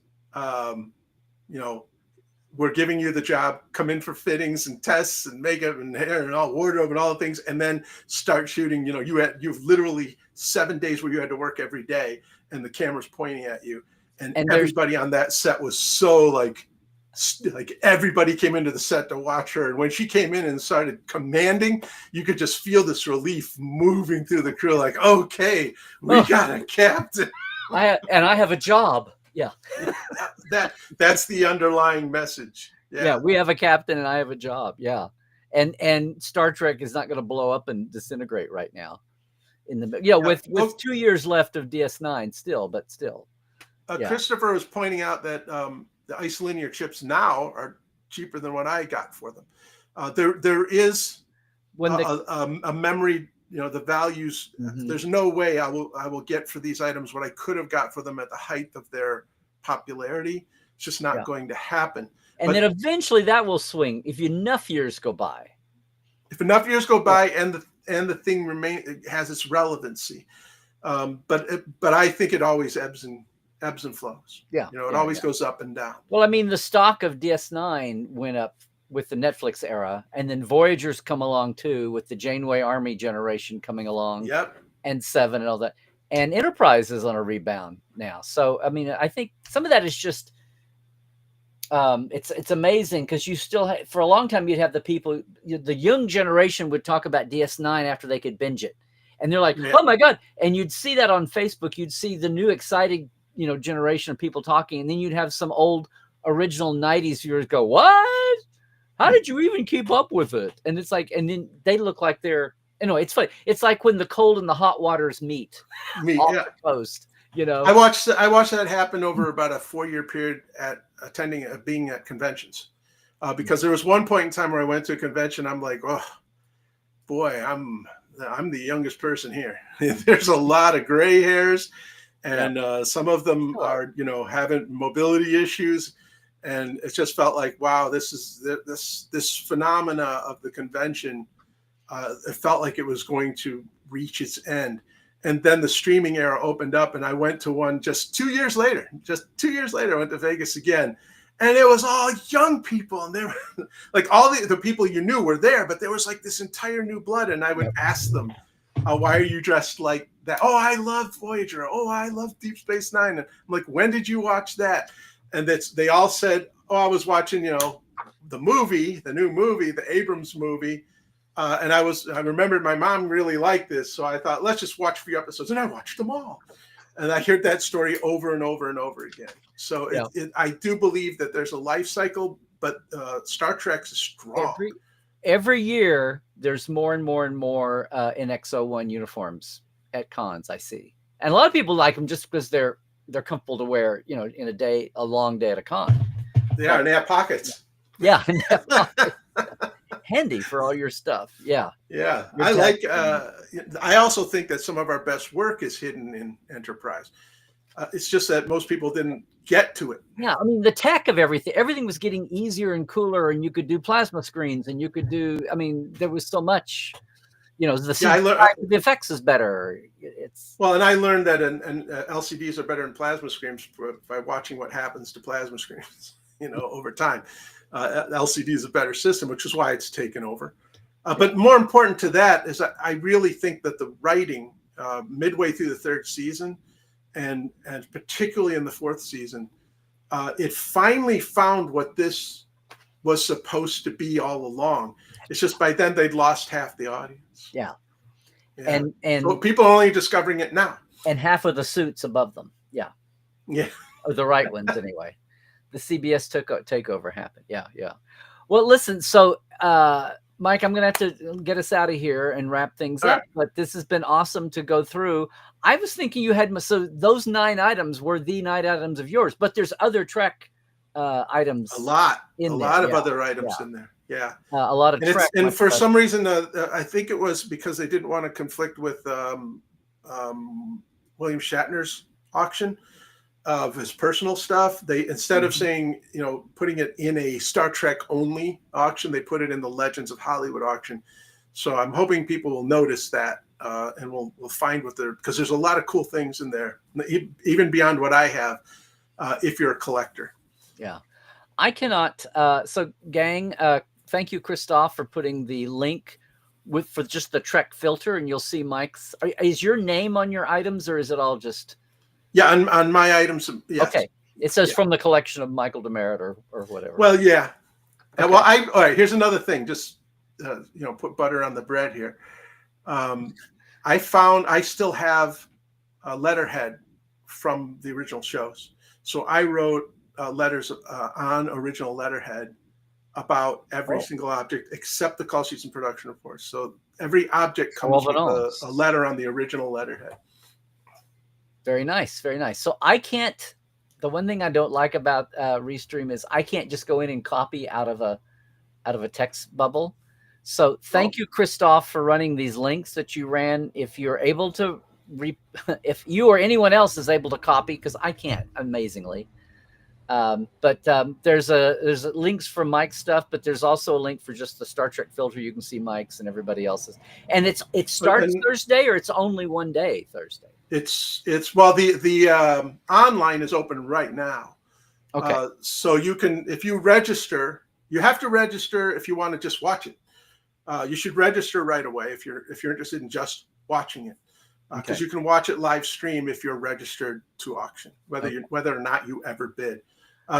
we're giving you the job, come in for fittings and tests and makeup and hair and all wardrobe and all the things, and then start shooting. You've literally 7 days where you had to work every day and the camera's pointing at you. And everybody on that set was so like everybody came into the set to watch her. And when she came in and started commanding, you could just feel this relief moving through the crew. Like, okay, we got a captain. I have a job. Yeah. That's the underlying message. Yeah, we have a captain and I have a job. Yeah. And Star Trek is not going to blow up and disintegrate right now. With 2 years left of DS9 still. Christopher was pointing out that the ice linear chips now are cheaper than what I got for them. There is a memory, the values. There's no way I will get for these items what I could have got for them at the height of their popularity. It's just not going to happen. And then eventually that will swing if enough years go by. If enough years go by and the thing has its relevancy. But I think it always ebbs and flows. Yeah. It always goes up and down. Well, I mean, the stock of DS9 went up with the Netflix era, and then Voyager's come along too with the Janeway Army generation coming along. Yep. And 7 and all that. And Enterprise is on a rebound now. So, I mean, I think some of that is just, it's amazing because you still for a long time, you'd have the people, the young generation would talk about DS9 after they could binge it. And they're like, oh my God. And you'd see that on Facebook. You'd see the new exciting, generation of people talking. And then you'd have some old original 90s viewers go, what? How did you even keep up with it? And it's like, and then they look like they're, anyway, it's funny. It's like when the cold and the hot waters meet off the coast. You know, I watched that happen over about a 4-year period at being at conventions, because there was one point in time where I went to a convention. I'm like, oh boy, I'm the youngest person here. There's a lot of gray hairs, and some of them are, having mobility issues, and it just felt like, wow, this phenomena of the convention. It felt like it was going to reach its end. And then the streaming era opened up, and I went to one just 2 years later. I went to Vegas again, and it was all young people, and they were like, all the people you knew were there, but there was like this entire new blood. And I would ask them, why are you dressed like that? Oh, I love Voyager. Oh, I love Deep Space Nine. And I'm like, when did you watch that? And they all said, oh, I was watching, the new movie, the Abrams movie. And I remembered my mom really liked this. So I thought, let's just watch a few episodes. And I watched them all. And I heard that story over and over and over again. So I do believe that there's a life cycle, but Star Trek is strong. Every year, there's more and more and more NX-01 uniforms at cons, I see. And a lot of people like them just because they're comfortable to wear, in a long day at a con. They are, and they have pockets. Yeah, and they have pockets. Handy for all your stuff. Yeah. I also think that some of our best work is hidden in Enterprise. It's just that most people didn't get to it. Yeah, I mean, the tech of everything was getting easier and cooler, and you could do plasma screens, and you could do, there was so much, the effects is better. And I learned that LCDs are better than plasma screens by watching what happens to plasma screens, over time. LCD is a better system, which is why it's taken over. But more important to that is that I really think that the writing midway through the third season, and particularly in the fourth season, it finally found what this was supposed to be all along. It's just by then they'd lost half the audience. Yeah. And so people are only discovering it now. And half of the suits above them. Yeah. Yeah. Or the right ones anyway. The CBS takeover happened. Yeah. Well, listen, so Mike, I'm going to have to get us out of here and wrap things up. But this has been awesome to go through. I was thinking you had, so those 9 items were the 9 items of yours, but there's other Trek items. A lot of other items in there. Yeah. A lot of Trek. And for some reason, I think it was because they didn't want to conflict with William Shatner's auction of his personal stuff. They, instead of saying, putting it in a Star Trek only auction, they put it in the Legends of Hollywood auction. So I'm hoping people will notice that, and we'll find what because there's a lot of cool things in there, even beyond what I have, if you're a collector. Yeah. I cannot. So gang, thank you, Christoph, for putting the link for just the Trek filter, and you'll see Mike's. Is your name on your items, or is it all just? Yeah, on my items. Yes. Okay. It says from the collection of Michael DeMerrit or whatever. Well, yeah. Okay. Well, all right. Here's another thing. Just put butter on the bread here. I still have a letterhead from the original shows. So I wrote letters on original letterhead about every single object except the call sheets and production reports. So every object comes with a letter on the original letterhead. Very nice. Very nice. So the one thing I don't like about Restream is I can't just go in and copy out of a text bubble. So thank you, Christoph, for running these links that you ran. If you're able to, if you or anyone else is able to copy, because I can't, amazingly. But there's links for Mike's stuff, but there's also a link for just the Star Trek filter. You can see Mike's and everybody else's. And it starts Thursday, or it's only one day Thursday? The online is open right now. Okay. So you can, if you register, you have to register if you want to just watch it. You should register right away if you're interested in just watching it, because you can watch it live stream if you're registered to auction, whether or not you ever bid.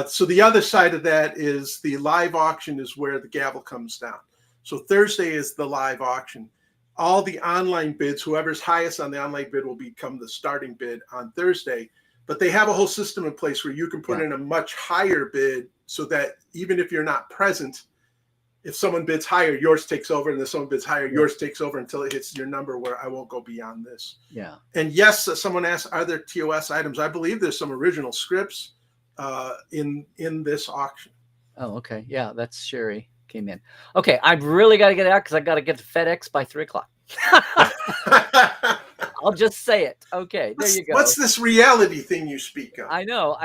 So the other side of that is the live auction is where the gavel comes down. So Thursday is the live auction. All the online bids, whoever's highest on the online bid will become the starting bid on Thursday. But they have a whole system in place where you can put in a much higher bid so that even if you're not present, if someone bids higher, yours takes over, and if someone bids higher, yours takes over until it hits your number where I won't go beyond this. Yeah. And yes, someone asked, are there TOS items? I believe there's some original scripts in this auction. Oh, okay. Yeah, that's Sherry came in. Okay, I've really got to get out because I got to get to FedEx by 3:00. I'll just say it. Okay, there you go. What's this reality thing you speak of? I know.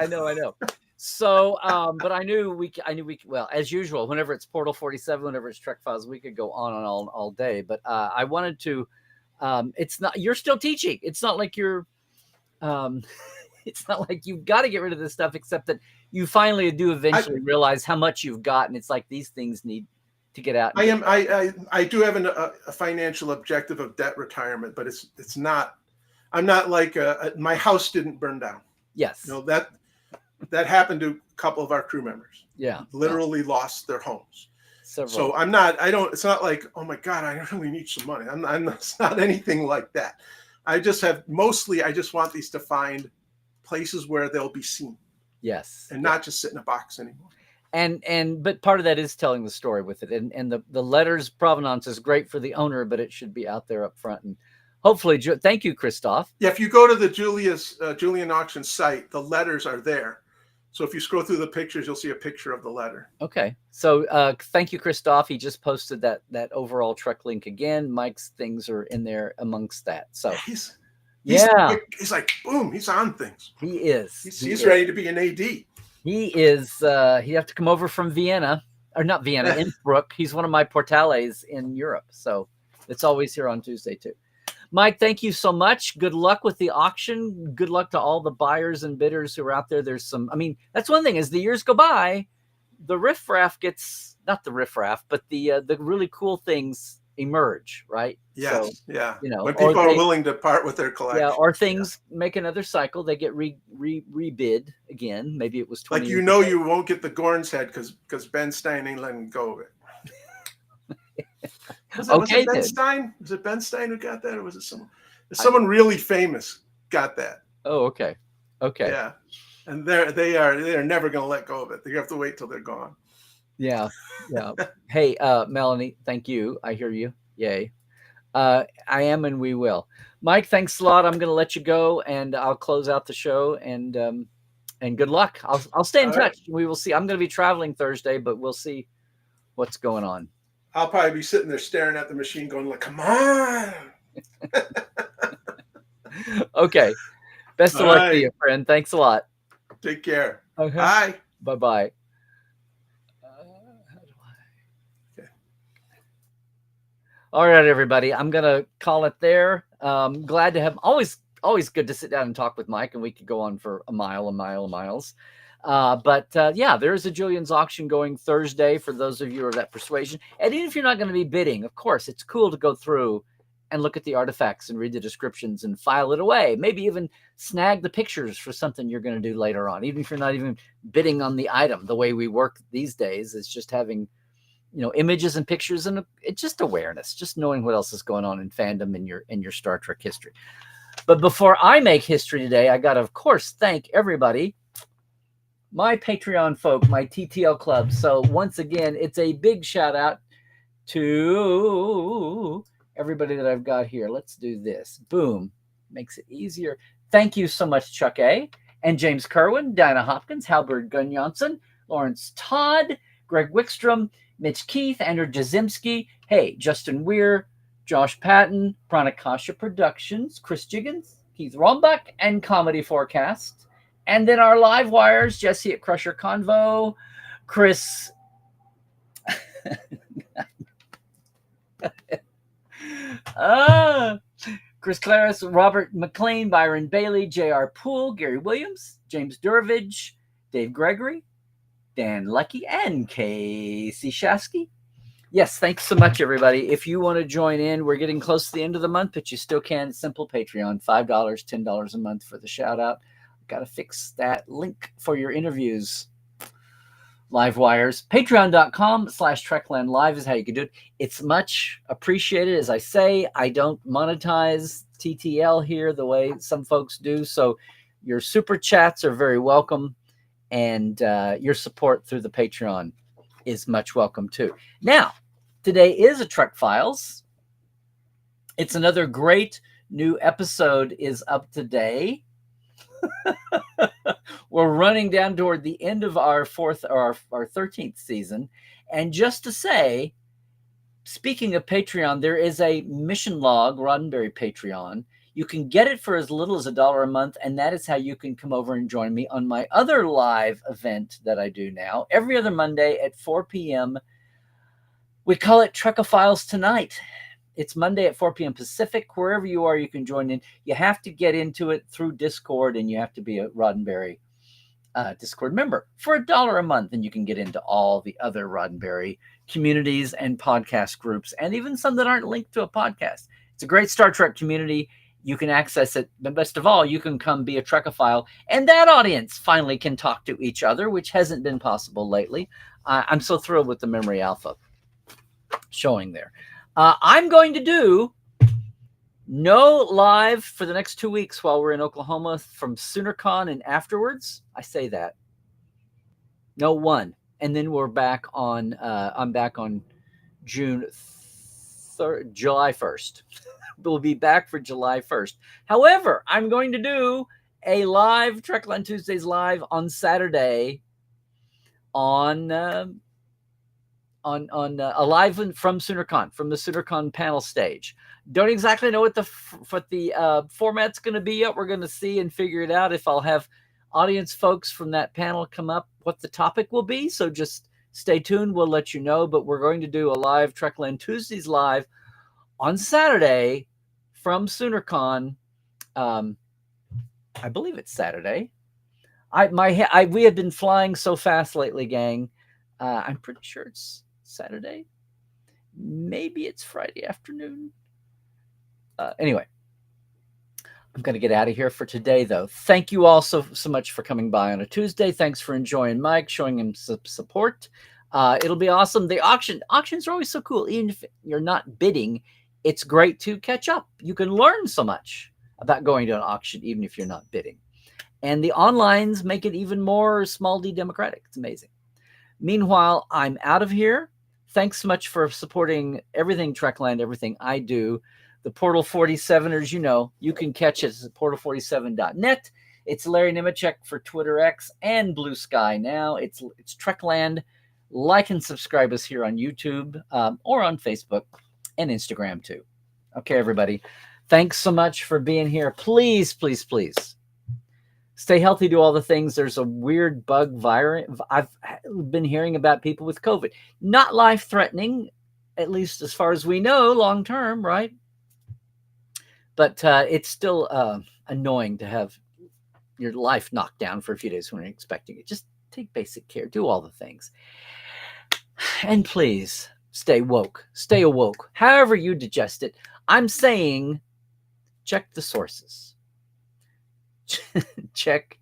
So, but I knew we, well, as usual, whenever it's Portal 47, whenever it's Trek Files, we could go on and on all day. But I wanted to, it's not, you're still teaching. It's not like you're, it's not like you've got to get rid of this stuff, except that you finally do eventually realize how much you've got. And it's like, these things need to get out. I do have a financial objective of debt retirement, but it's not, I'm not like, my house didn't burn down. Yes. That happened to a couple of our crew members. Yeah. Literally lost their homes. Several. So it's not like, oh my God, I really need some money. It's not anything like that. I just want these to find places where they'll be seen. Yes. And not just sit in a box anymore. But part of that is telling the story with it. And the letter's provenance is great for the owner, but it should be out there up front. And hopefully, thank you, Christoph. Yeah, if you go to the Julian Auction site, the letters are there. So if you scroll through the pictures, you'll see a picture of the letter. Okay. So thank you, Christoph. He just posted that overall Trek link again. Mike's things are in there amongst that. So he's like, boom, he's on things. He is. He's ready to be an AD. He is. He have to come over from Vienna, or not Vienna, Innsbruck. He's one of my portales in Europe. So it's always here on Tuesday too. Mike, thank you so much. Good luck with the auction. Good luck to all the buyers and bidders who are out there. That's one thing. As the years go by, the riffraff gets, not the riffraff, but the really cool things emerge, right? Yes, so, yeah. When people are willing to part with their collection. Yeah, or things make another cycle. They get rebid again. Maybe it was 20 like, years ago. You won't get the Gorn's head because Ben Stein ain't letting go of it. Was it Ben Stein? Was it Ben Stein who got that, or was it someone really famous got that? Oh, okay. Yeah, and they're never going to let go of it. You have to wait till they're gone. Yeah. Hey, Melanie, thank you. I hear you. Yay. I am, and we will. Mike, thanks a lot. I'm going to let you go, and I'll close out the show. And good luck. I'll stay in touch. Right. We will see. I'm going to be traveling Thursday, but we'll see what's going on. I'll probably be sitting there staring at the machine going like, come on. Okay. Best of luck to you, friend. Thanks a lot. Take care. Okay. Bye. Bye-bye. Okay. All right, everybody. I'm going to call it there. Glad to have, always good to sit down and talk with Mike, and we could go on for a mile of miles. But there's a Julian's auction going Thursday for those of you who are that persuasion. And even if you're not going to be bidding, of course, it's cool to go through and look at the artifacts and read the descriptions and file it away. Maybe even snag the pictures for something you're going to do later on. Even if you're not even bidding on the item, the way we work these days is just having, images and pictures, and it's just awareness, just knowing what else is going on in fandom in your Star Trek history. But before I make history today, I got to, of course, thank everybody. My Patreon folk, my TTL club. So once again, it's a big shout out to everybody that I've got here. Let's do this. Boom. Makes it easier. Thank you so much, Chuck A. And James Kerwin, Dinah Hopkins, Halbert Gunnjonson, Lawrence Todd, Greg Wickstrom, Mitch Keith, Andrew Jazimski, hey, Justin Weir, Josh Patton, Pranakasha Productions, Chris Jiggins, Keith Rombach, and Comedy Forecast. And then our live wires, Jesse at Crusher Convo, Chris. Chris Claris, Robert McLean, Byron Bailey, J.R. Poole, Gary Williams, James Durvage, Dave Gregory, Dan Lucky, and Casey Shasky. Yes, thanks so much, everybody. If you want to join in, we're getting close to the end of the month, but you still can. Simple Patreon, $5, $10 a month for the shout out. Got to fix that link for your interviews. Live wires. Patreon.com/Trekland Live is how you can do it. It's much appreciated. As I say, I don't monetize TTL here the way some folks do. So your super chats are very welcome, and your support through the Patreon is much welcome too. Now, today is a Trek Files. It's another great new episode is up today. We're running down toward the end of our fourth or our 13th season. And just to say, speaking of Patreon, there is a mission log, Roddenberry Patreon. You can get it for as little as $1 a month, and that is how you can come over and join me on my other live event that I do now, every other Monday at 4 p.m. We call it Trekophiles Tonight. It's Monday at 4 p.m. Pacific. Wherever you are, you can join in. You have to get into it through Discord, and you have to be a Roddenberry Discord member for $1 a month, and you can get into all the other Roddenberry communities and podcast groups, and even some that aren't linked to a podcast. It's a great Star Trek community. You can access it, but best of all, you can come be a Trekophile, and that audience finally can talk to each other, which hasn't been possible lately. I'm so thrilled with the Memory Alpha showing there. I'm going to do no live for the next 2 weeks while we're in Oklahoma from SoonerCon and afterwards. I say that. No one. And then we're back on, I'm back on July 1st. We'll be back for July 1st. However, I'm going to do a live Trekland Tuesdays live on Saturday on a live from SoonerCon, from the SoonerCon panel stage. Don't exactly know what the format's going to be yet. We're going to see and figure it out. If I'll have audience folks from that panel come up, what the topic will be. So just stay tuned. We'll let you know. But we're going to do a live Trekland Tuesdays live on Saturday from SoonerCon. I believe it's Saturday. We have been flying so fast lately, gang. I'm pretty sure it's Saturday. Maybe it's Friday afternoon. Anyway, I'm going to get out of here for today, though. Thank you all so much for coming by on a Tuesday. Thanks for enjoying Mike, showing him some support. It'll be awesome. The auctions are always so cool. Even if you're not bidding, it's great to catch up. You can learn so much about going to an auction, even if you're not bidding. And the onlines make it even more small d democratic. It's amazing. Meanwhile, I'm out of here. Thanks so much for supporting everything Trekland, everything I do. The Portal 47ers, you know, you can catch it at portal47.net. It's Larry Nemechek for Twitter X and Blue Sky now. It's Trekland. Like and subscribe us here on YouTube or on Facebook and Instagram too. Okay, everybody. Thanks so much for being here. Please, please, please stay healthy, do all the things. There's a weird bug virus. I've been hearing about people with COVID. Not life-threatening, at least as far as we know, long-term, right? But it's still annoying to have your life knocked down for a few days when you're expecting it. Just take basic care. Do all the things. And please, stay woke. Stay awoke. However you digest it. I'm saying check the sources. Check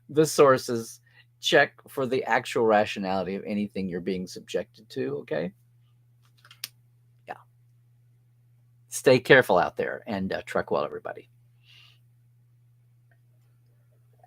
the sources. Check for the actual rationality of anything you're being subjected to, okay? Yeah. Stay careful out there and trek well, everybody.